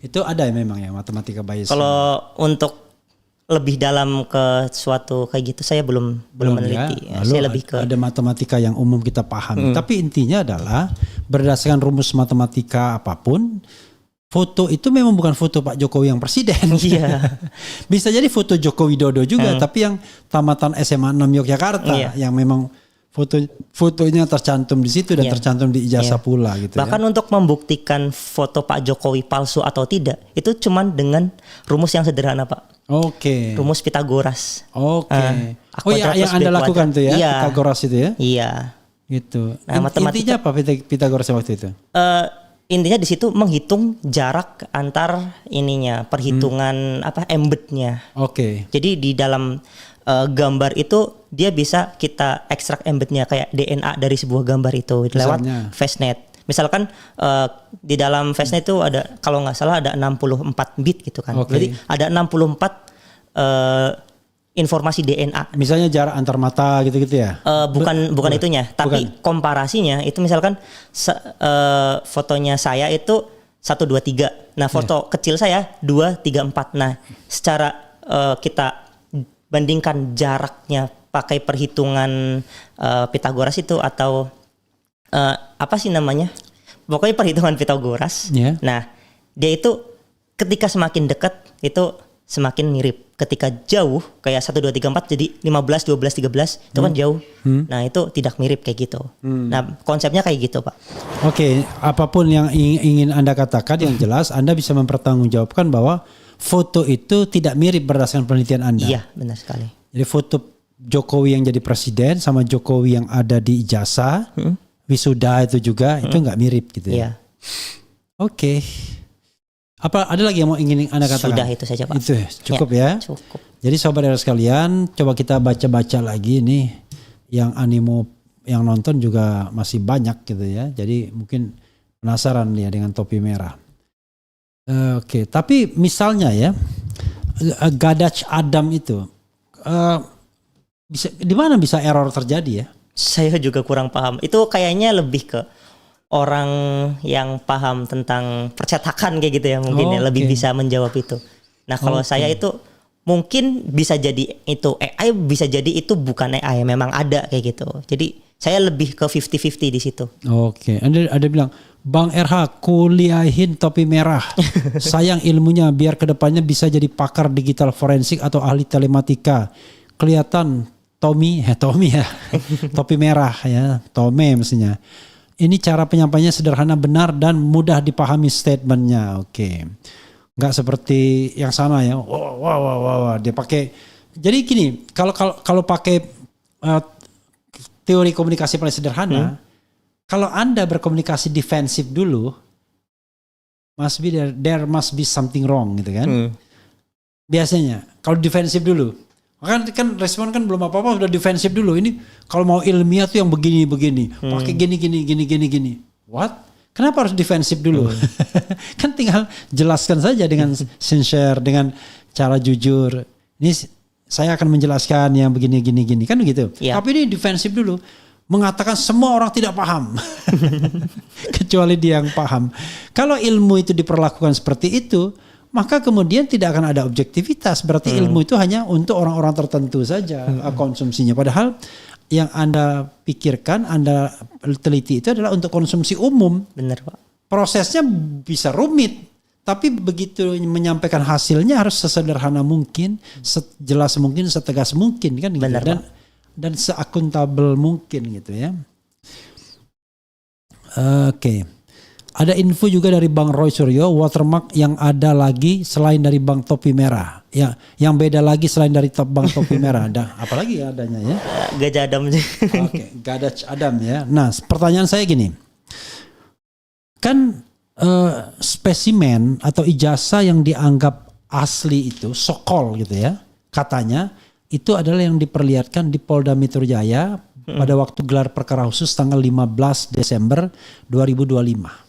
Speaker 1: Itu ada memang ya matematika Bayesian.
Speaker 2: Kalau untuk lebih dalam ke suatu kayak gitu saya belum meneliti.
Speaker 1: Ya.
Speaker 2: Saya lebih ke
Speaker 1: ada matematika yang umum kita pahami. Tapi intinya adalah berdasarkan rumus matematika apapun, foto itu memang bukan foto Pak Jokowi yang presiden.
Speaker 2: Iya.
Speaker 1: Bisa jadi foto Joko Widodo juga, tapi yang tamatan SMA 6 Yogyakarta yang memang fotonya tercantum di situ dan tercantum di ijazah pula gitu.
Speaker 2: Bahkan untuk membuktikan foto Pak Jokowi palsu atau tidak, itu cuman dengan rumus yang sederhana, Pak.
Speaker 1: Oke.
Speaker 2: Rumus Pitagoras.
Speaker 1: Oke. Oh ya, yang Anda lakukan tuh ya, Pitagoras itu ya?
Speaker 2: Iya.
Speaker 1: Gitu.
Speaker 2: Nah,
Speaker 1: intinya apa Pitagoras waktu itu?
Speaker 2: Intinya di situ menghitung jarak antar perhitungan embednya.
Speaker 1: Oke.
Speaker 2: Jadi di dalam gambar itu dia bisa kita ekstrak embednya kayak DNA dari sebuah gambar itu lewat Fastnet. Misalkan di dalam Fastnet itu ada kalau nggak salah ada 64 bit gitu kan. Jadi ada 64 informasi DNA.
Speaker 1: Misalnya jarak antar mata gitu-gitu ya?
Speaker 2: Bukan itunya, tapi komparasinya itu misalkan fotonya saya itu 1, 2, 3. Nah, foto kecil saya 2, 3, 4. Nah, secara kita bandingkan jaraknya pakai perhitungan Pitagoras itu atau apa sih namanya? Pokoknya perhitungan Pitagoras.
Speaker 1: Yeah.
Speaker 2: Nah, dia itu ketika semakin dekat itu semakin mirip. Ketika jauh kayak 1, 2, 3, 4 jadi 15, 12, 13 itu kan jauh. Nah, itu tidak mirip kayak gitu. Nah, konsepnya kayak gitu, Pak.
Speaker 1: Oke, apapun yang ingin Anda katakan yang jelas Anda bisa mempertanggungjawabkan bahwa foto itu tidak mirip berdasarkan penelitian Anda.
Speaker 2: Iya, benar sekali.
Speaker 1: Jadi foto Jokowi yang jadi presiden sama Jokowi yang ada di ijazah, wisuda itu juga itu nggak mirip gitu ya.
Speaker 2: Iya.
Speaker 1: Oke. Apa ada lagi yang mau ingin Anda katakan?
Speaker 2: Sudah itu saja, Pak.
Speaker 1: Itu cukup ya.
Speaker 2: Cukup.
Speaker 1: Jadi sobat sekalian, coba kita baca-baca lagi nih yang animo yang nonton juga masih banyak gitu ya. Jadi mungkin penasaran ya dengan topi merah. Oke, tapi misalnya ya Gadach Adam itu bisa di mana bisa error terjadi ya?
Speaker 2: Saya juga kurang paham. Itu kayaknya lebih ke orang yang paham tentang percetakan kayak gitu ya mungkin ya lebih bisa menjawab itu. Nah, kalau saya itu mungkin bisa jadi itu AI, bisa jadi itu bukan AI, memang ada kayak gitu. Jadi saya lebih ke 50-50 di situ.
Speaker 1: Oke, ada bilang Bang RH kuliahin topi merah. Sayang ilmunya biar kedepannya bisa jadi pakar digital forensik atau ahli telematika. Kelihatan Tommy ya topi merah ya, Tome mestinya. Ini cara penyampaiannya sederhana, benar dan mudah dipahami statementnya. Oke, nggak seperti yang sana ya. Wah, dia pakai. Jadi gini, kalau pakai teori komunikasi paling sederhana, kalau Anda berkomunikasi defensif dulu, there must be something wrong gitu kan? Biasanya kalau defensif dulu. Kan respon kan belum apa-apa udah defensif dulu. Ini kalau mau ilmiah tuh yang begini pakai gini. What? Kenapa harus defensif dulu? Kan tinggal jelaskan saja dengan sincere, dengan cara jujur. Ini saya akan menjelaskan yang begini kan begitu. Tapi ini defensif dulu, mengatakan semua orang tidak paham kecuali dia yang paham. Kalau ilmu itu diperlakukan seperti itu, maka kemudian tidak akan ada objektivitas. Berarti ilmu itu hanya untuk orang-orang tertentu saja konsumsinya. Padahal yang Anda pikirkan, Anda teliti itu adalah untuk konsumsi umum.
Speaker 2: Benar, Pak. Prosesnya
Speaker 1: bisa rumit, tapi begitu menyampaikan hasilnya harus sesederhana mungkin, sejelas mungkin, setegas mungkin kan gitu.
Speaker 2: Benar,
Speaker 1: dan seakuntabel mungkin gitu ya. Oke. ada info juga dari Bang Roy Suryo, watermark yang ada lagi selain dari Bang Topi Merah. Ya, yang beda lagi selain dari Bang Topi Merah. Ada apa lagi ya adanya ya?
Speaker 2: Gajah Adam.
Speaker 1: Oke, Gadaj Adam ya. Nah, pertanyaan saya gini. Kan spesimen atau ijazah yang dianggap asli itu, sokol gitu ya. Katanya itu adalah yang diperlihatkan di Polda Metro Jaya pada waktu gelar perkara khusus tanggal 15 Desember 2025.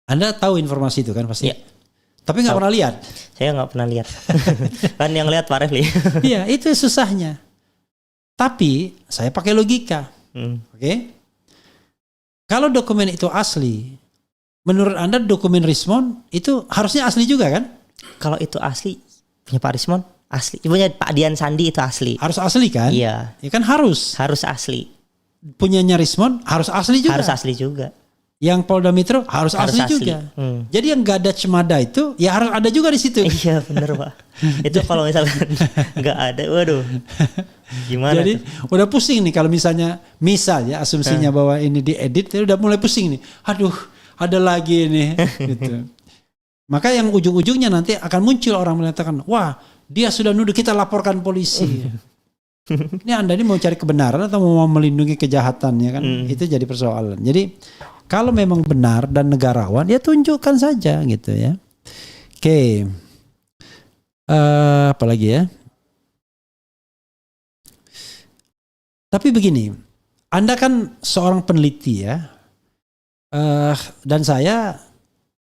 Speaker 1: Anda tahu informasi itu kan pasti?
Speaker 2: Iya.
Speaker 1: Tapi nggak pernah lihat.
Speaker 2: Saya nggak pernah lihat. Kan yang lihat Pak Refli.
Speaker 1: Iya, itu susahnya. Tapi saya pakai logika. Oke? Kalau dokumen itu asli, menurut Anda dokumen Rismond itu harusnya asli juga kan?
Speaker 2: Kalau itu asli, punya Pak Rismond asli. Punya Pak Dian Sandi itu asli.
Speaker 1: Harus asli kan?
Speaker 2: Iya.
Speaker 1: Ya kan harus.
Speaker 2: Harus asli.
Speaker 1: Punyanya Rismond harus asli juga.
Speaker 2: Harus asli juga.
Speaker 1: Yang Polda Metro harus asli juga. Jadi yang gak ada cemada itu ya harus ada juga di situ.
Speaker 2: Iya benar Pak. Itu kalau misalkan nggak ada, waduh. Gimana?
Speaker 1: Jadi udah pusing nih kalau misalnya ya asumsinya bahwa ini diedit, udah mulai pusing nih. Aduh, ada lagi nih. Gitu. Maka yang ujung-ujungnya nanti akan muncul orang mengatakan, wah dia sudah nuduh, kita laporkan polisi. Ini Anda ini mau cari kebenaran atau mau melindungi kejahatannya kan? Itu jadi persoalan. Jadi kalau memang benar dan negarawan, ya tunjukkan saja gitu ya. Oke. Apa lagi ya? Tapi begini, Anda kan seorang peneliti ya. Dan saya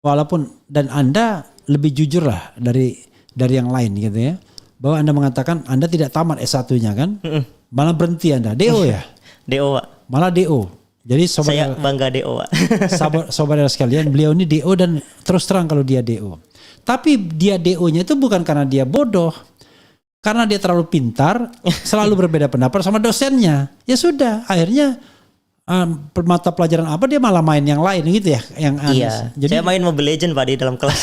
Speaker 1: walaupun dan Anda lebih jujur lah dari yang lain gitu ya. Bahwa Anda mengatakan Anda tidak tamat S1-nya kan? Malah berhenti Anda. DO ya?
Speaker 2: DO Pak.
Speaker 1: Malah DO. Jadi
Speaker 2: saya bangga DO Pak.
Speaker 1: Saudara sekalian, beliau ini DO dan terus terang kalau dia DO. Tapi dia DO-nya itu bukan karena dia bodoh. Karena dia terlalu pintar, selalu berbeda pendapat sama dosennya. Ya sudah, akhirnya mata pelajaran apa dia malah main yang lain gitu ya, yang aneh.
Speaker 2: Iya.
Speaker 1: Jadi,
Speaker 2: saya main Mobile Legends Pak di dalam kelas.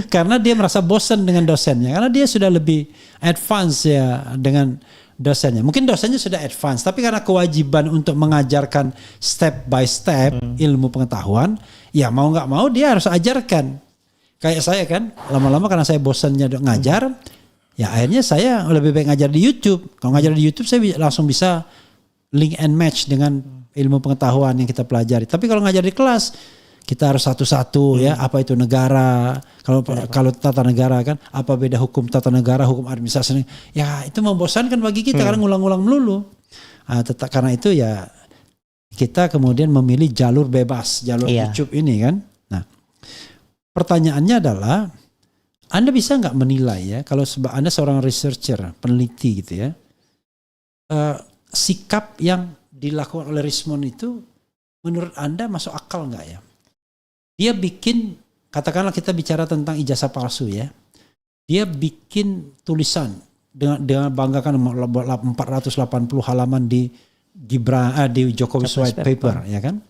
Speaker 1: Karena dia merasa bosan dengan dosennya, karena dia sudah lebih advance ya dengan dosennya. Mungkin dosennya sudah advance, tapi karena kewajiban untuk mengajarkan step by step ilmu pengetahuan, ya mau nggak mau dia harus ajarkan. Kayak saya kan, lama-lama karena saya bosannya ngajar, ya akhirnya saya lebih baik ngajar di YouTube. Kalau ngajar di YouTube saya langsung bisa link and match dengan ilmu pengetahuan yang kita pelajari. Tapi kalau ngajar di kelas, kita harus satu-satu ya, apa itu negara, kalau tata negara kan, apa beda hukum tata negara, hukum administrasi. Ya itu membosankan bagi kita karena ngulang-ngulang melulu. Karena itu ya kita kemudian memilih jalur bebas, jalur YouTube ini kan. Nah, pertanyaannya adalah, Anda bisa nggak menilai ya, kalau Anda seorang researcher, peneliti gitu ya, sikap yang dilakukan oleh Rismond itu menurut Anda masuk akal nggak ya? Dia bikin, katakanlah kita bicara tentang ijazah palsu ya, dia bikin tulisan dengan banggakan 480 halaman di Jokowi White Paper ya kan,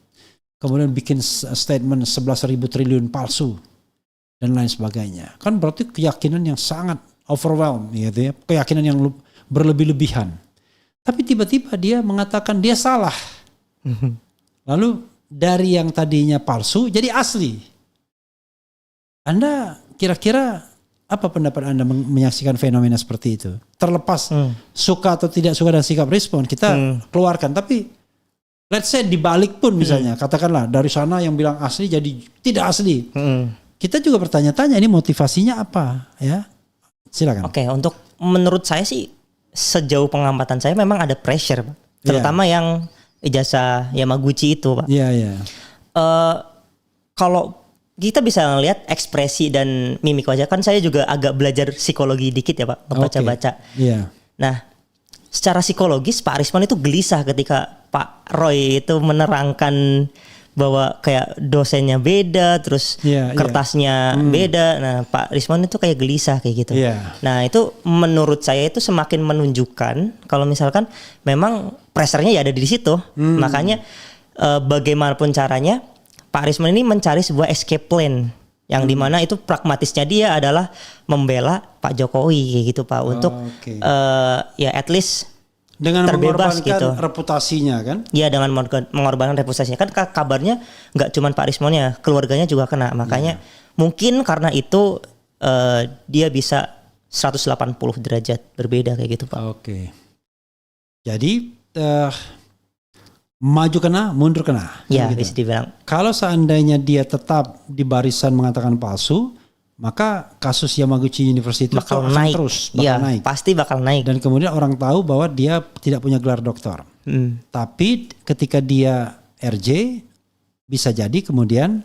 Speaker 1: kemudian bikin statement 11.000 triliun palsu dan lain sebagainya. Kan berarti keyakinan yang sangat overwhelm gitu ya, keyakinan yang berlebih-lebihan. Tapi tiba-tiba dia mengatakan dia salah. Lalu dari yang tadinya palsu jadi asli. Anda kira-kira apa pendapat Anda menyaksikan fenomena seperti itu? Terlepas suka atau tidak suka dan sikap Rismond kita keluarkan. Tapi let's say dibalik pun misalnya, katakanlah dari sana yang bilang asli jadi tidak asli. Kita juga bertanya-tanya ini motivasinya apa ya? Silakan.
Speaker 2: Oke, untuk menurut saya sih sejauh pengamatan saya memang ada pressure, Pak. Terutama yang ijazah Yamaguchi itu, Pak.
Speaker 1: Iya.
Speaker 2: Kalau kita bisa ngelihat ekspresi dan mimik wajah, kan saya juga agak belajar psikologi dikit ya Pak, ngebaca-baca.
Speaker 1: Iya.
Speaker 2: Nah, secara psikologis Pak Rismond itu gelisah ketika Pak Roy itu menerangkan bahwa kayak dosennya beda, terus kertasnya beda. Nah, Pak Rismond itu kayak gelisah kayak gitu. Nah, itu menurut saya itu semakin menunjukkan kalau misalkan memang pressure-nya ya ada di situ. Makanya bagaimanapun caranya Pak Rismond ini mencari sebuah escape plan yang dimana itu pragmatisnya dia adalah membela Pak Jokowi kayak gitu Pak, untuk ya at least
Speaker 1: dengan
Speaker 2: terbebas
Speaker 1: mengorbankan
Speaker 2: gitu.
Speaker 1: reputasinya kan?
Speaker 2: Iya, dengan mengorbankan reputasinya. Kan kabarnya nggak cuma Pak Rismonnya, keluarganya juga kena. Makanya mungkin karena itu dia bisa 180 derajat berbeda kayak gitu, Pak.
Speaker 1: Oke. Jadi maju kena, mundur kena.
Speaker 2: Ya,
Speaker 1: gitu.
Speaker 2: bisa dibilang.
Speaker 1: Kalau seandainya dia tetap di barisan mengatakan palsu, maka kasus Yamaguchi University
Speaker 2: Bakal
Speaker 1: itu akan
Speaker 2: naik.
Speaker 1: terus
Speaker 2: Iya,
Speaker 1: naik.
Speaker 2: pasti bakal naik.
Speaker 1: Dan kemudian orang tahu bahwa dia tidak punya gelar doktor. Tapi ketika dia RJ, bisa jadi kemudian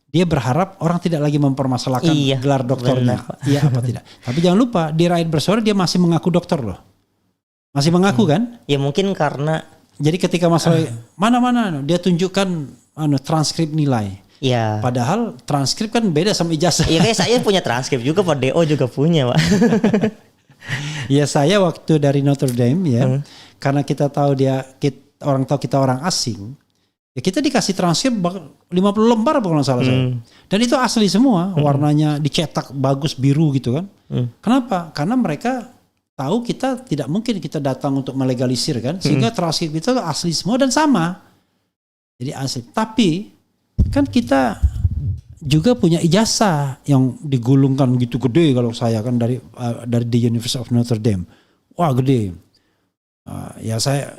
Speaker 1: dia berharap orang tidak lagi mempermasalahkan gelar doktornya. Iya apa tidak. Tapi jangan lupa di Rakyat Bersuara dia masih mengaku dokter loh. Masih mengaku kan?
Speaker 2: Ya mungkin karena
Speaker 1: jadi ketika masalah mana-mana dia tunjukkan transkrip nilai.
Speaker 2: ya.
Speaker 1: Padahal transkrip kan beda sama ijazah.
Speaker 2: Iya, kayak saya punya transkrip juga, Pak DO juga punya, Pak.
Speaker 1: Ya saya waktu dari Notre Dame ya, karena kita tahu orang tahu kita orang asing, ya kita dikasih transkrip 50 lembar kalau nggak salah saya. Dan itu asli semua, warnanya dicetak bagus biru gitu kan. Kenapa? Karena mereka tahu kita tidak mungkin kita datang untuk melegalisir kan, sehingga transkrip itu asli semua dan sama. Jadi asli. Tapi kan kita juga punya ijazah yang digulungkan gitu gede kalau saya kan dari the University of Notre Dame. Wah gede. Ya saya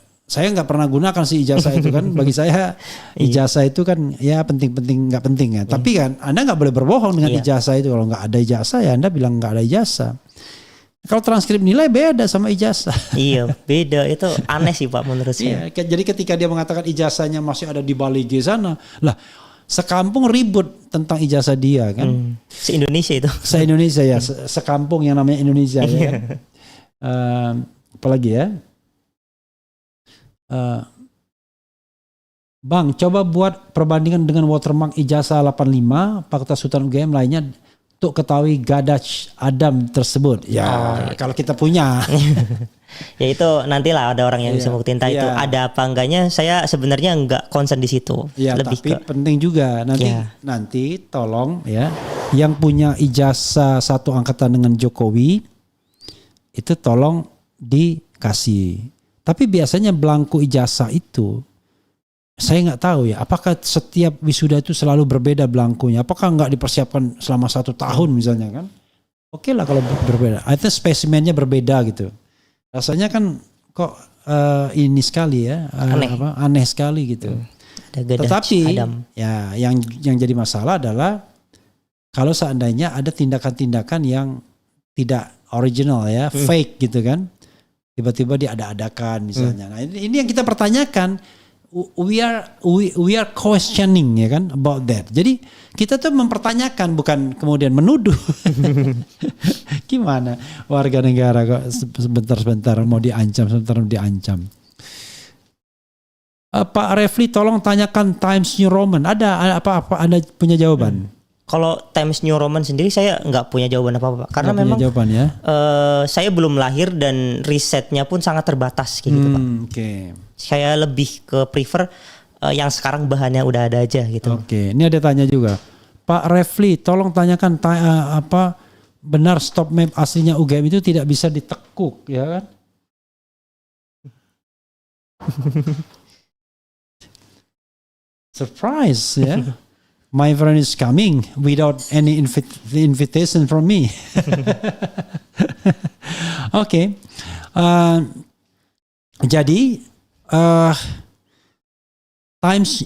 Speaker 1: nggak pernah gunakan si ijazah itu kan. Bagi saya ijazah itu kan ya penting-penting nggak penting ya. Tapi kan Anda nggak boleh berbohong dengan ijazah itu. Kalau nggak ada ijazah ya Anda bilang nggak ada ijazah. Kalau transkrip nilai beda sama ijazah.
Speaker 2: Iya, beda. Itu aneh sih Pak menurut saya.
Speaker 1: Iya, jadi ketika dia mengatakan ijazahnya masih ada di Bali G sana, lah sekampung ribut tentang ijazah dia kan.
Speaker 2: Se-Indonesia itu.
Speaker 1: Se-Indonesia ya, sekampung yang namanya Indonesia ya. Apalagi ya. Bang, coba buat perbandingan dengan watermark ijazah 85 Fakultas Sultan UGM lainnya untuk ketahui Gadach Adam tersebut. Ya, kalau kita punya.
Speaker 2: Ya itu nantilah ada orang yang bisa buktiin itu ada apa enggaknya. Saya sebenarnya enggak concern di situ.
Speaker 1: Ya,
Speaker 2: lebih
Speaker 1: tapi penting juga nanti tolong ya yang punya ijazah satu angkatan dengan Jokowi itu tolong dikasih. Tapi biasanya belangku ijazah itu saya nggak tahu ya, apakah setiap wisuda itu selalu berbeda belangkunya? Apakah nggak dipersiapkan selama 1 tahun misalnya kan? Oke lah kalau berbeda. Itu spesimennya berbeda gitu. Rasanya kan kok ini sekali ya, aneh sekali gitu. Tetapi ya yang jadi masalah adalah kalau seandainya ada tindakan-tindakan yang tidak original ya, fake gitu kan, tiba-tiba diada-adakan misalnya. Nah ini yang kita pertanyakan. We are questioning ya kan about that. Jadi kita tuh mempertanyakan bukan kemudian menuduh. Gimana warga negara kok sebentar mau diancam, sebentar diancam. Pak Refli tolong tanyakan Times New Roman. Ada apa-apa Anda punya jawaban?
Speaker 2: Kalau Times New Roman sendiri saya nggak punya jawaban apa-apa. Karena memang
Speaker 1: jawaban, ya?
Speaker 2: Saya belum lahir dan risetnya pun sangat terbatas kayak gitu Pak.
Speaker 1: Okay.
Speaker 2: Saya lebih ke prefer yang sekarang bahannya udah ada aja gitu.
Speaker 1: Oke, ini ada tanya juga. Pak Refli, tolong tanyakan apa benar stop map aslinya UGM itu tidak bisa ditekuk, ya kan? Surprise, ya. My friend is coming without any invitation from me. Oke. Jadi Times,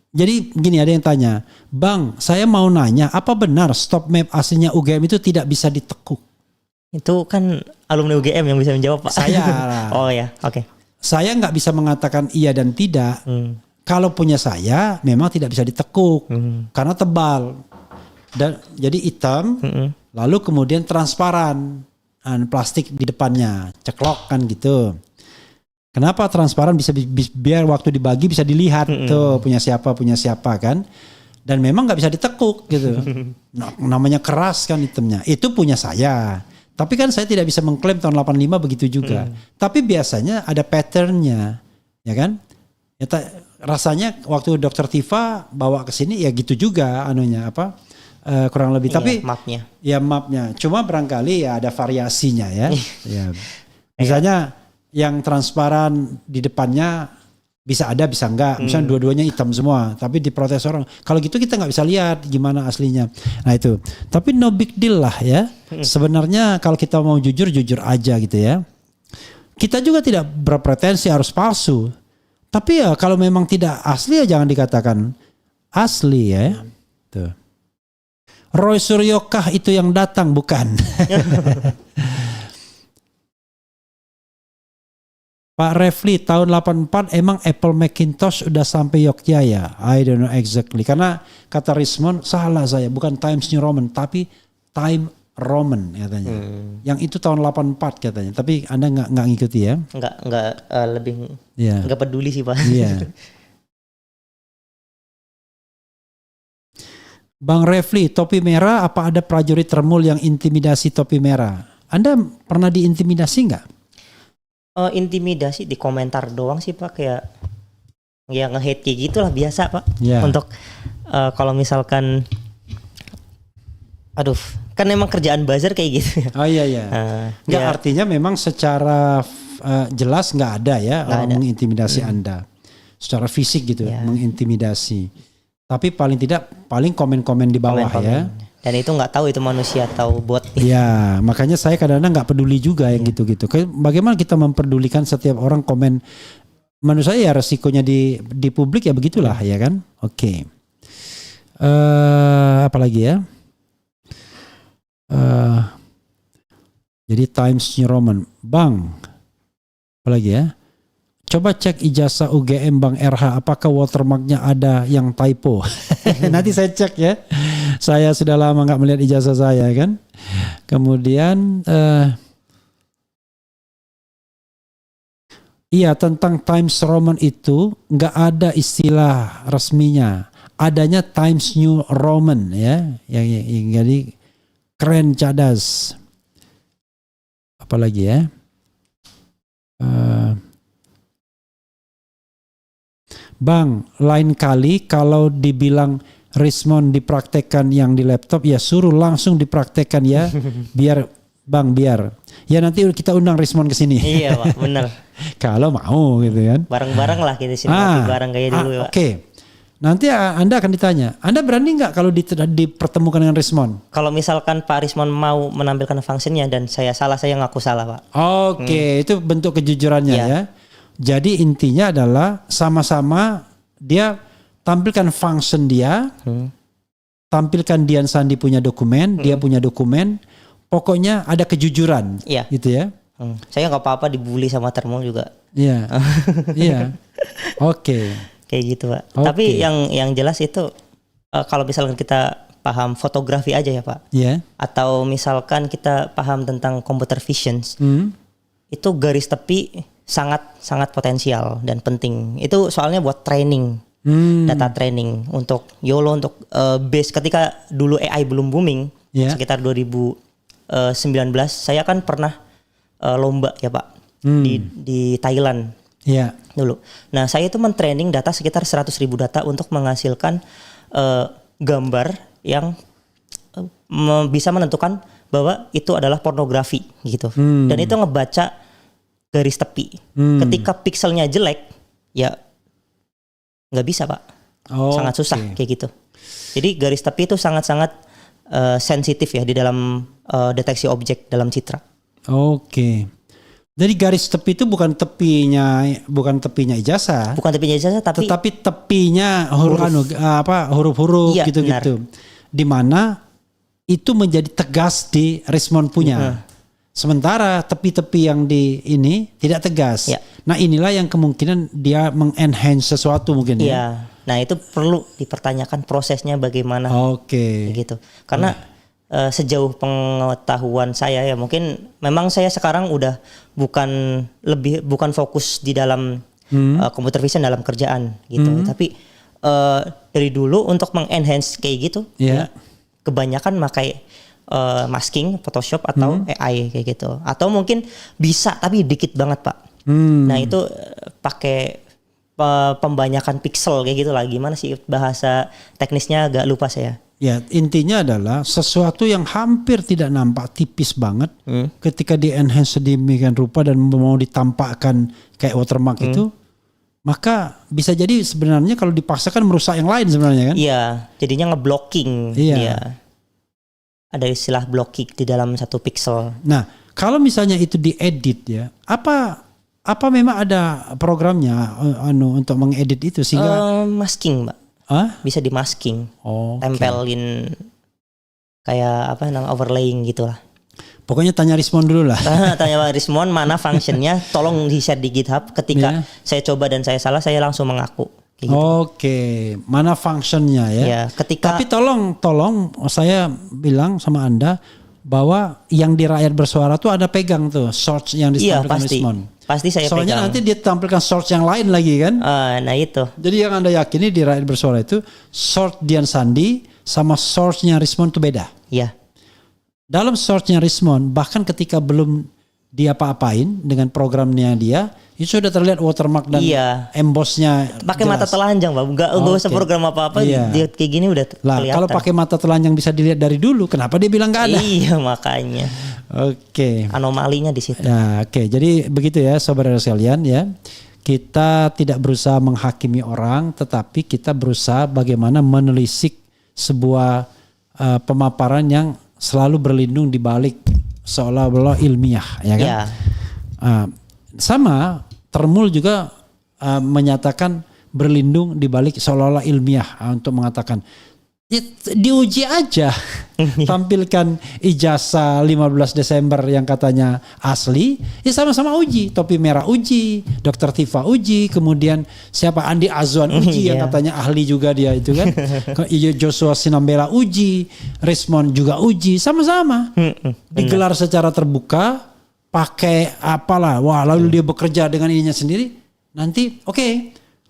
Speaker 1: jadi gini ada yang tanya, Bang, saya mau nanya, apa benar stop map aslinya UGM itu tidak bisa ditekuk?
Speaker 2: Itu kan alumni UGM yang bisa menjawab Pak.
Speaker 1: Saya.
Speaker 2: Oh ya, oke.
Speaker 1: Saya nggak bisa mengatakan iya dan tidak. Kalau punya saya, memang tidak bisa ditekuk karena tebal dan jadi hitam, lalu kemudian transparan, plastik di depannya, ceklok kan gitu. Kenapa transparan bisa biar waktu dibagi bisa dilihat tuh punya siapa kan, dan memang nggak bisa ditekuk gitu. Namanya keras kan hitamnya. Itu punya saya. Tapi kan saya tidak bisa mengklaim tahun 85 begitu juga. Tapi biasanya ada patternnya, ya kan? Ya, rasanya waktu Dokter Tifa bawa ke sini ya gitu juga anunya kurang lebih. Tapi
Speaker 2: mapnya. Ya
Speaker 1: mapnya. Cuma barangkali ya ada variasinya ya. Ya. Misalnya yang transparan di depannya bisa ada bisa enggak, misalnya dua-duanya hitam semua, tapi diprotes orang. Kalau gitu kita nggak bisa lihat gimana aslinya. Nah itu, tapi no big deal lah ya. Sebenarnya kalau kita mau jujur aja gitu ya. Kita juga tidak berpretensi harus palsu. Tapi ya kalau memang tidak asli ya jangan dikatakan asli ya. Tuh. Roy Suryokah itu yang datang bukan? Pak Refli tahun 84 emang Apple Macintosh udah sampai Yogyakarta ya? I don't know exactly. Karena kata Rismond salah saya, bukan Times New Roman tapi Time Roman katanya. Yang itu tahun 84 katanya. Tapi Anda nggak ngikuti ya?
Speaker 2: Nggak lebih
Speaker 1: Yeah.
Speaker 2: nggak peduli sih Pak.
Speaker 1: Iya. Bang Refli, topi merah apa ada prajurit Remul yang intimidasi topi merah? Anda pernah diintimidasi nggak?
Speaker 2: Intimidasi di komentar doang sih Pak, kayak ya nge-hate kayak gitulah biasa Pak.
Speaker 1: Ya.
Speaker 2: Untuk kalau misalkan aduh, kan emang kerjaan buzzer kayak gitu ya.
Speaker 1: Oh iya iya. Nggak,
Speaker 2: Ya.
Speaker 1: artinya memang secara jelas nggak ada ya
Speaker 2: Nggak
Speaker 1: orang
Speaker 2: ada.
Speaker 1: mengintimidasi Anda secara fisik gitu,
Speaker 2: Ya.
Speaker 1: mengintimidasi. Tapi paling tidak paling komen-komen di bawah ya.
Speaker 2: Komen-komen. Dan itu nggak tahu itu manusia atau bot.
Speaker 1: Ya, makanya saya kadang-kadang nggak peduli juga yang gitu-gitu. Bagaimana kita memperdulikan setiap orang komen? Menurut saya ya resikonya di publik ya begitulah ya kan. Oke. Apa lagi ya? Jadi Times New Roman, Bang. Apa lagi ya? Coba cek ijazah UGM Bang RH, apakah watermarknya ada yang typo? Nanti saya cek ya. Saya sudah lama nggak melihat ijazah saya kan. Kemudian iya, tentang Times Roman itu nggak ada istilah resminya. Adanya Times New Roman ya, yang jadi keren cadas. Apalagi ya? Bang, lain kali kalau dibilang Rismond dipraktekkan yang di laptop, ya suruh langsung dipraktekkan ya, biar ya nanti kita undang Rismond ke sini.
Speaker 2: Iya Pak, benar.
Speaker 1: Kalau mau gitu kan.
Speaker 2: Bareng-bareng lah kita sini ngopi bareng kayak dulu Pak.
Speaker 1: Oke. Nanti Anda akan ditanya, Anda berani nggak kalau dipertemukan dengan Rismond?
Speaker 2: Kalau misalkan Pak Rismond mau menampilkan fungsinya dan saya salah, saya ngaku salah Pak.
Speaker 1: Oke, itu bentuk kejujurannya ya. Jadi intinya adalah sama-sama dia tampilkan function dia, tampilkan Dian Sandi punya dokumen, dia punya dokumen, pokoknya ada kejujuran,
Speaker 2: Iya.
Speaker 1: gitu ya.
Speaker 2: Saya nggak apa-apa dibully sama Thermal juga.
Speaker 1: Iya, iya, oke.
Speaker 2: Kayak gitu Pak.
Speaker 1: Oke.
Speaker 2: Tapi yang jelas itu kalau misalkan kita paham fotografi aja ya Pak,
Speaker 1: Iya.
Speaker 2: atau misalkan kita paham tentang computer vision, itu garis tepi sangat potensial dan penting. Itu soalnya buat training, data training untuk YOLO, untuk base ketika dulu AI belum booming, sekitar 2019 saya kan pernah lomba ya Pak di Thailand.
Speaker 1: Iya.
Speaker 2: Dulu. Nah, saya itu men-training data sekitar 100.000 data untuk menghasilkan gambar yang bisa menentukan bahwa itu adalah pornografi gitu. Dan itu ngebaca garis tepi. Ketika pixelnya jelek, ya nggak bisa Pak. Sangat susah kayak gitu. Jadi garis tepi itu sangat-sangat sensitif ya di dalam deteksi objek dalam citra.
Speaker 1: Oke. Jadi garis tepi itu bukan tepinya ijazah.
Speaker 2: Bukan tepinya ijazah,
Speaker 1: tetapi tepinya huruf-huruf
Speaker 2: iya,
Speaker 1: gitu-gitu. Di mana itu menjadi tegas di Rismond punya. Sementara tepi-tepi yang di ini tidak tegas.
Speaker 2: Ya.
Speaker 1: Nah, inilah yang kemungkinan dia mengenhance sesuatu mungkin ya.
Speaker 2: Iya. Nah, itu perlu dipertanyakan prosesnya bagaimana.
Speaker 1: Oke.
Speaker 2: Gitu. Karena sejauh pengetahuan saya ya, mungkin memang saya sekarang udah bukan fokus di dalam computer vision dalam kerjaan gitu. Tapi dari dulu untuk mengenhance kayak gitu, ya, kebanyakan pakai masking, Photoshop atau AI kayak gitu. Atau mungkin bisa tapi dikit banget Pak. Nah itu pakai pembanyakan pixel kayak gitu lah. Gimana sih bahasa teknisnya agak lupa saya.
Speaker 1: Ya, intinya adalah sesuatu yang hampir tidak nampak, tipis banget, ketika di enhance sedemikian rupa dan mau ditampakkan kayak watermark itu, maka bisa jadi sebenarnya kalau dipaksakan merusak yang lain sebenarnya kan?
Speaker 2: Iya, jadinya ngeblocking.
Speaker 1: Iya.
Speaker 2: Dia. Ada istilah blocking di dalam satu pixel.
Speaker 1: Nah, kalau misalnya itu diedit ya, apa memang ada programnya untuk mengedit itu sehingga
Speaker 2: masking, Mbak. Bisa di masking. Tempelin kayak overlaying gitulah.
Speaker 1: Pokoknya tanya Rismon dulu lah.
Speaker 2: Tanya Pak Rismon mana functionnya, tolong di share di GitHub. Ketika saya coba dan saya salah, saya langsung mengaku. Gitu.
Speaker 1: Oke, mana functionnya ya?
Speaker 2: Ya, ketika.
Speaker 1: Tapi tolong saya bilang sama Anda bahwa yang di rakyat bersuara tuh ada pegang tuh source yang ditampilkan Rismon.
Speaker 2: Pasti saya
Speaker 1: soalnya
Speaker 2: pegang.
Speaker 1: nanti dia tampilkan source yang lain lagi kan?
Speaker 2: Nah itu.
Speaker 1: Jadi yang Anda yakini di rakyat bersuara itu source Dian Sandi sama source-nya Rismon itu beda.
Speaker 2: Iya.
Speaker 1: Dalam source-nya Rismon bahkan ketika belum dia apa-apain dengan programnya dia, itu sudah terlihat watermark dan embossnya.
Speaker 2: Pakai mata telanjang, Pak. Enggak usah program apa-apa. Dia kayak gini udah kelihatan.
Speaker 1: Kalau pakai mata telanjang bisa dilihat dari dulu, kenapa dia bilang nggak ada?
Speaker 2: Iya makanya.
Speaker 1: Oke.
Speaker 2: Anomalinya di situ.
Speaker 1: Ya, oke. Jadi begitu ya, saudara sekalian ya. Kita tidak berusaha menghakimi orang, tetapi kita berusaha bagaimana menelisik sebuah pemaparan yang selalu berlindung di balik seolah-olah ilmiah, ya kan? Sama Termul juga menyatakan berlindung di balik seolah-olah ilmiah untuk mengatakan diuji aja. Tampilkan ijazah 15 Desember yang katanya asli, ya sama-sama uji. Topi Merah uji, Dr. Tifa uji, kemudian siapa Andi Azwan uji yang katanya ahli juga dia itu kan. Joshua Sinambela uji, Rismon juga uji, sama-sama. Digelar secara terbuka, pakai apalah, lalu dia bekerja dengan ininya sendiri. Nanti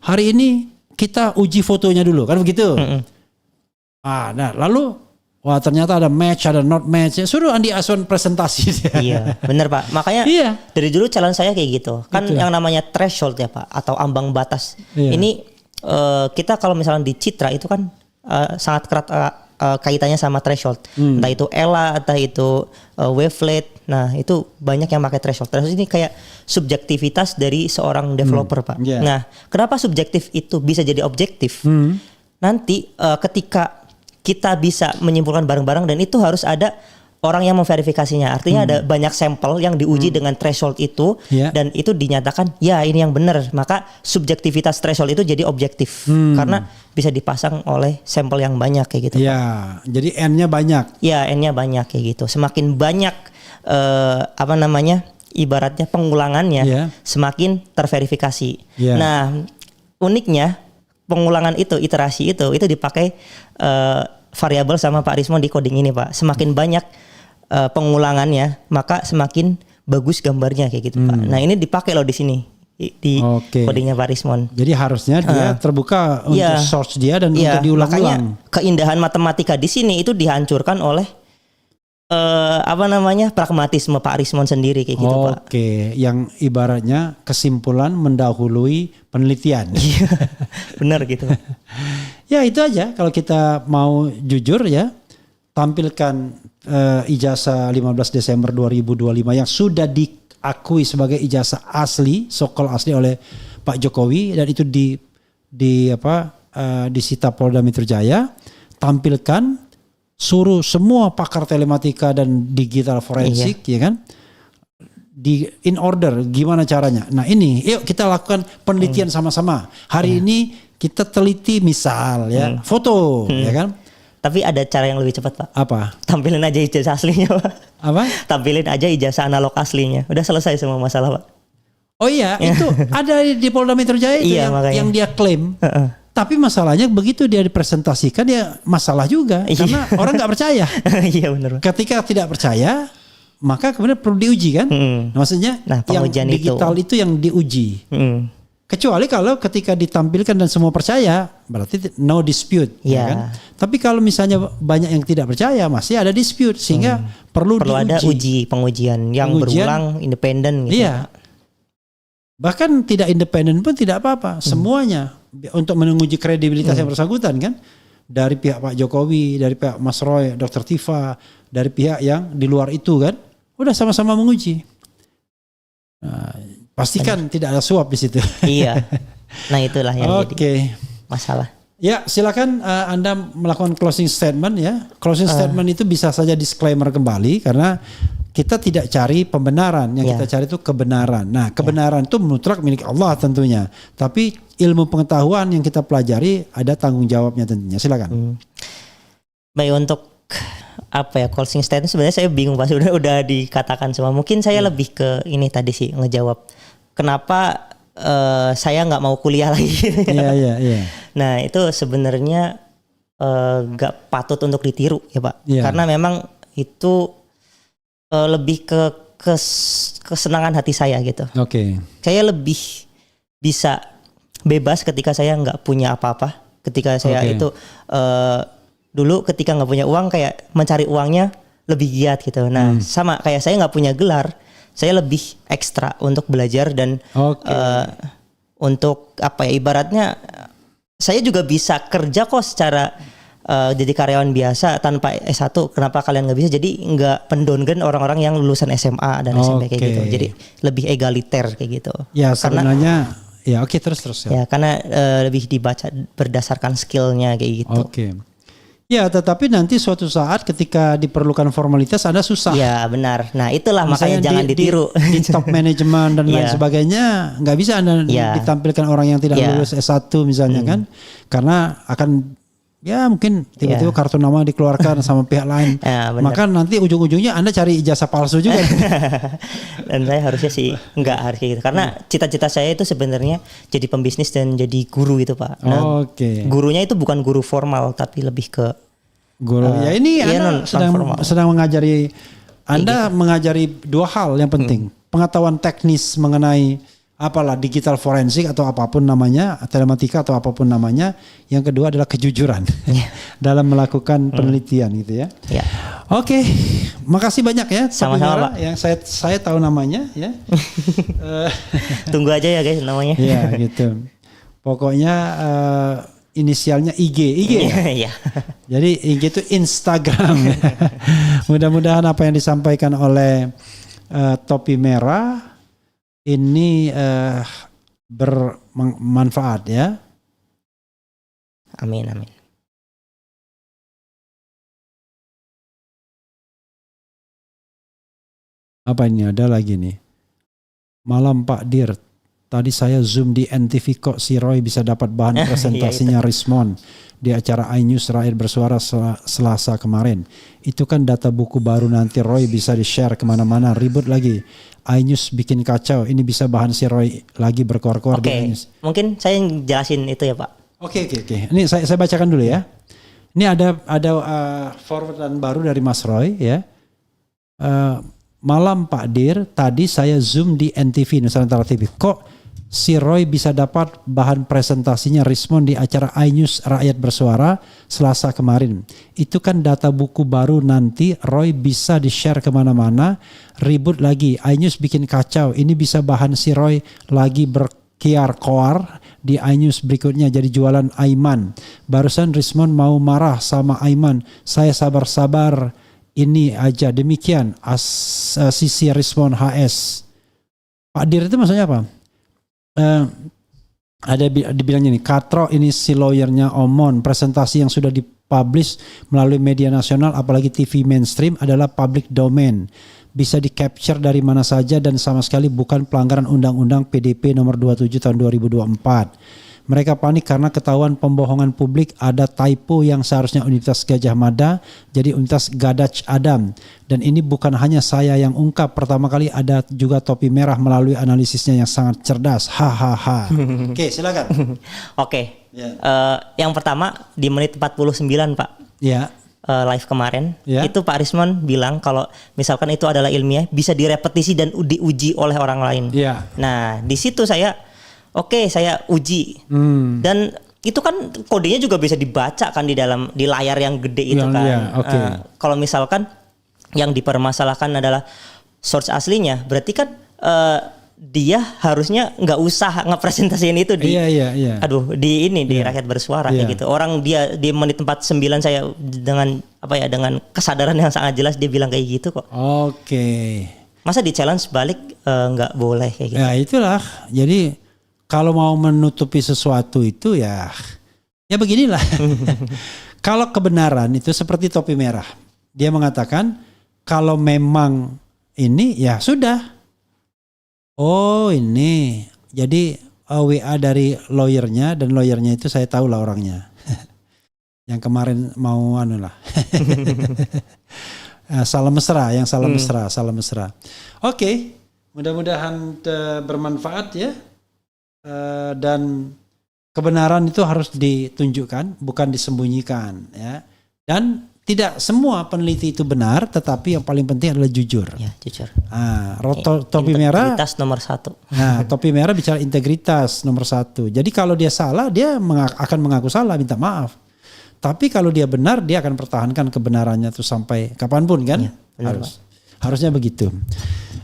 Speaker 1: hari ini kita uji fotonya dulu, kan begitu. Nah lalu ternyata ada match, ada not match. Suruh Andi Azwan presentasi.
Speaker 2: Iya, benar Pak. Makanya dari dulu challenge saya kayak gitu. Kan yang namanya threshold ya Pak, atau ambang batas. Ini kita kalau misalnya di Citra itu kan sangat kerat kaitannya sama threshold. Entah itu ELA, entah itu wavelet. Nah itu banyak yang pakai threshold. Threshold ini kayak subjektivitas dari seorang developer Pak. Nah kenapa subjektif itu bisa jadi objektif? Nanti ketika kita bisa menyimpulkan bareng-bareng dan itu harus ada orang yang memverifikasinya. Artinya ada banyak sampel yang diuji dengan threshold itu dan itu dinyatakan ya ini yang benar. Maka subjektivitas threshold itu jadi objektif karena bisa dipasang oleh sampel yang banyak kayak gitu.
Speaker 1: Ya, jadi N-nya banyak.
Speaker 2: Ya, N-nya banyak kayak gitu. Semakin banyak ibaratnya pengulangannya semakin terverifikasi. Nah, uniknya pengulangan itu, iterasi itu dipakai variabel sama Pak Rismon di coding ini Pak. Semakin banyak pengulangannya, maka semakin bagus gambarnya kayak gitu Pak. Nah ini dipakai loh di sini di codingnya Pak Rismon.
Speaker 1: Jadi harusnya dia terbuka untuk source dia dan untuk diulang-ulang.
Speaker 2: Makanya keindahan matematika di sini itu dihancurkan oleh pragmatisme Pak Rismon sendiri kayak gitu Pak.
Speaker 1: Yang ibaratnya kesimpulan mendahului penelitian.
Speaker 2: Benar gitu.
Speaker 1: Ya itu aja kalau kita mau jujur ya, tampilkan ijazah 15 Desember 2025 yang sudah diakui sebagai ijazah asli, so-called asli oleh Pak Jokowi dan itu disita Polda Metro Jaya. Tampilkan, suruh semua pakar telematika dan digital forensik ya kan in order gimana caranya. Nah ini yuk kita lakukan penelitian sama-sama. Hari ini kita teliti misal foto ya kan.
Speaker 2: Tapi ada cara yang lebih cepat Pak.
Speaker 1: Apa?
Speaker 2: Tampilin aja ijazah aslinya Pak.
Speaker 1: Apa?
Speaker 2: Tampilin aja ijazah analog aslinya. Udah selesai semua masalah Pak.
Speaker 1: Oh iya itu ada di Polda Metro Jaya itu yang dia klaim. Tapi masalahnya begitu dia dipresentasikan ya masalah juga karena orang nggak percaya.
Speaker 2: Iya benar.
Speaker 1: Ketika tidak percaya maka kemudian perlu diuji kan. Maksudnya yang digital itu yang diuji. Kecuali kalau ketika ditampilkan dan semua percaya berarti no dispute. Ya kan? Tapi kalau misalnya banyak yang tidak percaya masih ada dispute sehingga perlu diuji.
Speaker 2: Ada pengujian yang berulang independen gitu.
Speaker 1: Iya. Bahkan tidak independen pun tidak apa-apa. Semuanya untuk menguji kredibilitas yang bersangkutan kan. dari pihak Pak Jokowi, dari pihak Mas Roy, Dr. Tifa, dari pihak yang di luar itu kan, udah sama-sama menguji. Nah, pastikan tidak ada suap di situ.
Speaker 2: Iya. Nah itulah yang jadi masalah.
Speaker 1: Ya silakan Anda melakukan closing statement ya. Closing statement itu bisa saja disclaimer kembali karena kita tidak cari pembenaran, yang kita cari itu kebenaran. Nah kebenaran itu mutlak milik Allah tentunya. Tapi ilmu pengetahuan yang kita pelajari ada tanggung jawabnya tentunya. Silakan.
Speaker 2: Baik, untuk apa ya closing statement sebenarnya saya bingung Pak, udah dikatakan semua. Mungkin saya lebih ke ini tadi sih ngejawab kenapa saya nggak mau kuliah lagi.
Speaker 1: Iya.
Speaker 2: Nah itu sebenarnya nggak patut untuk ditiru ya Pak, karena memang itu lebih ke kesenangan hati saya gitu. Saya lebih bisa bebas ketika saya nggak punya apa-apa. Ketika saya itu dulu ketika nggak punya uang kayak mencari uangnya lebih giat gitu. Nah sama kayak saya nggak punya gelar, saya lebih ekstra untuk belajar dan untuk apa ya ibaratnya saya juga bisa kerja kok secara jadi karyawan biasa tanpa S1. Kenapa kalian nggak bisa? Jadi nggak pendowngrade orang-orang yang lulusan SMA dan SMP kayak gitu. Jadi lebih egaliter kayak gitu.
Speaker 1: Ya sebenarnya terus ya.
Speaker 2: Ya karena lebih dibaca berdasarkan skillnya kayak gitu.
Speaker 1: Ya tetapi nanti suatu saat ketika diperlukan formalitas Anda susah.
Speaker 2: Ya benar. Nah itulah
Speaker 1: misalnya
Speaker 2: makanya jangan ditiru.
Speaker 1: Di top manajemen dan lain sebagainya nggak bisa Anda ditampilkan orang yang tidak lulus S1 misalnya kan. Karena akan mungkin tiba-tiba kartu nama dikeluarkan sama pihak lain. Maka nanti ujung-ujungnya Anda cari ijazah palsu juga.
Speaker 2: Dan saya harusnya sih nggak harus kayak gitu. Karena cita-cita saya itu sebenarnya jadi pembisnis dan jadi guru itu Pak. Nah, gurunya itu bukan guru formal tapi lebih ke
Speaker 1: guru. Ini Anda sedang mengajari mengajari dua hal yang penting. Pengetahuan teknis mengenai apalah digital forensik atau apapun namanya, telematika atau apapun namanya. Yang kedua adalah kejujuran dalam melakukan penelitian gitu ya. Oke, makasih banyak ya.
Speaker 2: Sama-sama Pak.
Speaker 1: Yang saya tahu namanya ya.
Speaker 2: Tunggu aja ya guys namanya.
Speaker 1: Ya gitu. Pokoknya inisialnya IG ya. Jadi IG itu Instagram. Mudah-mudahan apa yang disampaikan oleh Topi Merah ini bermanfaat ya.
Speaker 2: Amin.
Speaker 1: Apa ini ada lagi nih. Malam Pak Dir. Tadi saya zoom di NTV kok si Roy bisa dapat bahan presentasinya Rismon di acara iNews Rakyat Bersuara Selasa kemarin. Itu kan data buku baru, nanti Roy bisa di-share kemana-mana, ribut lagi. iNews bikin kacau, ini bisa bahan si Roy lagi berkoar-koar di iNews.
Speaker 2: Mungkin saya jelasin itu ya Pak.
Speaker 1: Oke. Ini saya bacakan dulu ya. Ini ada forwardan baru dari Mas Roy ya. Malam Pak Dir, tadi saya zoom di NTV Nusantara TV. Kok si Roy bisa dapat bahan presentasinya Rismon di acara iNews Rakyat Bersuara Selasa kemarin. Itu kan data buku baru, nanti Roy bisa di-share kemana-mana, ribut lagi. iNews bikin kacau, ini bisa bahan si Roy lagi berkiar-koar di iNews berikutnya jadi jualan Aiman. Barusan Rismon mau marah sama Aiman. Saya sabar-sabar ini aja. Demikian sisi Rismon HS. Pak Dir itu maksudnya apa? Ada dibilangnya nih, Katro ini si lawyernya Omon, presentasi yang sudah dipublish melalui media nasional apalagi TV mainstream adalah public domain, bisa di capture dari mana saja dan sama sekali bukan pelanggaran Undang-Undang PDP nomor 27 tahun 2024. Mereka panik karena ketahuan pembohongan publik, ada typo yang seharusnya Universitas Gadjah Mada jadi Universitas Gadaj Adam. Dan ini bukan hanya saya yang ungkap, pertama kali ada juga Topi Merah melalui analisisnya yang sangat cerdas. Hahaha. Oke, silakan.
Speaker 2: Oke. Yang pertama di menit 49 Pak.
Speaker 1: Ya.
Speaker 2: Live kemarin itu Pak Rismon bilang kalau misalkan itu adalah ilmiah bisa direpetisi dan diuji oleh orang lain. Nah, di situ saya saya uji dan itu kan kodenya juga bisa dibaca kan di layar yang gede itu kan. Kalau misalkan yang dipermasalahkan adalah source aslinya, berarti kan dia harusnya nggak usah ngepresentasiin itu di
Speaker 1: Iya.
Speaker 2: aduh di ini di rakyat bersuara kayak gitu. Orang dia di menit 49 saya dengan dengan kesadaran yang sangat jelas dia bilang kayak gitu kok.
Speaker 1: Oke.
Speaker 2: Masa di challenge balik nggak boleh kayak gitu.
Speaker 1: Ya itulah. Jadi kalau mau menutupi sesuatu itu ya beginilah. Kalau kebenaran itu seperti topi merah. Dia mengatakan kalau memang ini ya sudah. Oh ini. Jadi WA dari lawyernya dan lawyernya itu saya tahu lah orangnya. Yang kemarin mau salah mesra. Oke. Mudah-mudahan bermanfaat ya. Dan kebenaran itu harus ditunjukkan, bukan disembunyikan ya. Dan tidak semua peneliti itu benar, tetapi yang paling penting adalah jujur.
Speaker 2: Ya, jujur.
Speaker 1: Topi merah.
Speaker 2: Integritas nomor 1.
Speaker 1: Nah, topi merah bicara integritas nomor 1. Jadi kalau dia salah, dia akan mengaku salah, minta maaf. Tapi kalau dia benar, dia akan pertahankan kebenarannya tuh sampai kapanpun kan?
Speaker 2: Ya,
Speaker 1: harusnya begitu.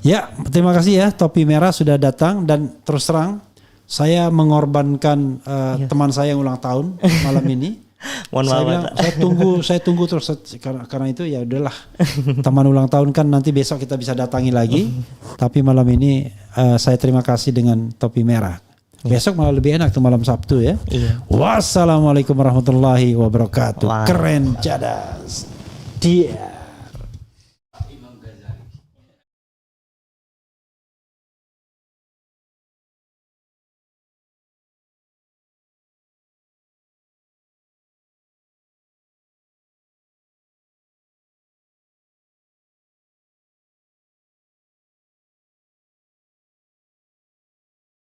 Speaker 1: Ya, terima kasih ya topi merah sudah datang dan terus terang saya mengorbankan teman saya yang ulang tahun malam ini. Saya bilang saya tunggu terus karena itu ya udahlah. Teman ulang tahun kan nanti besok kita bisa datangi lagi. Tapi malam ini saya terima kasih dengan topi merah. Besok malah lebih enak tuh malam Sabtu ya. Wassalamualaikum warahmatullahi wabarakatuh. Keren cadas. Dia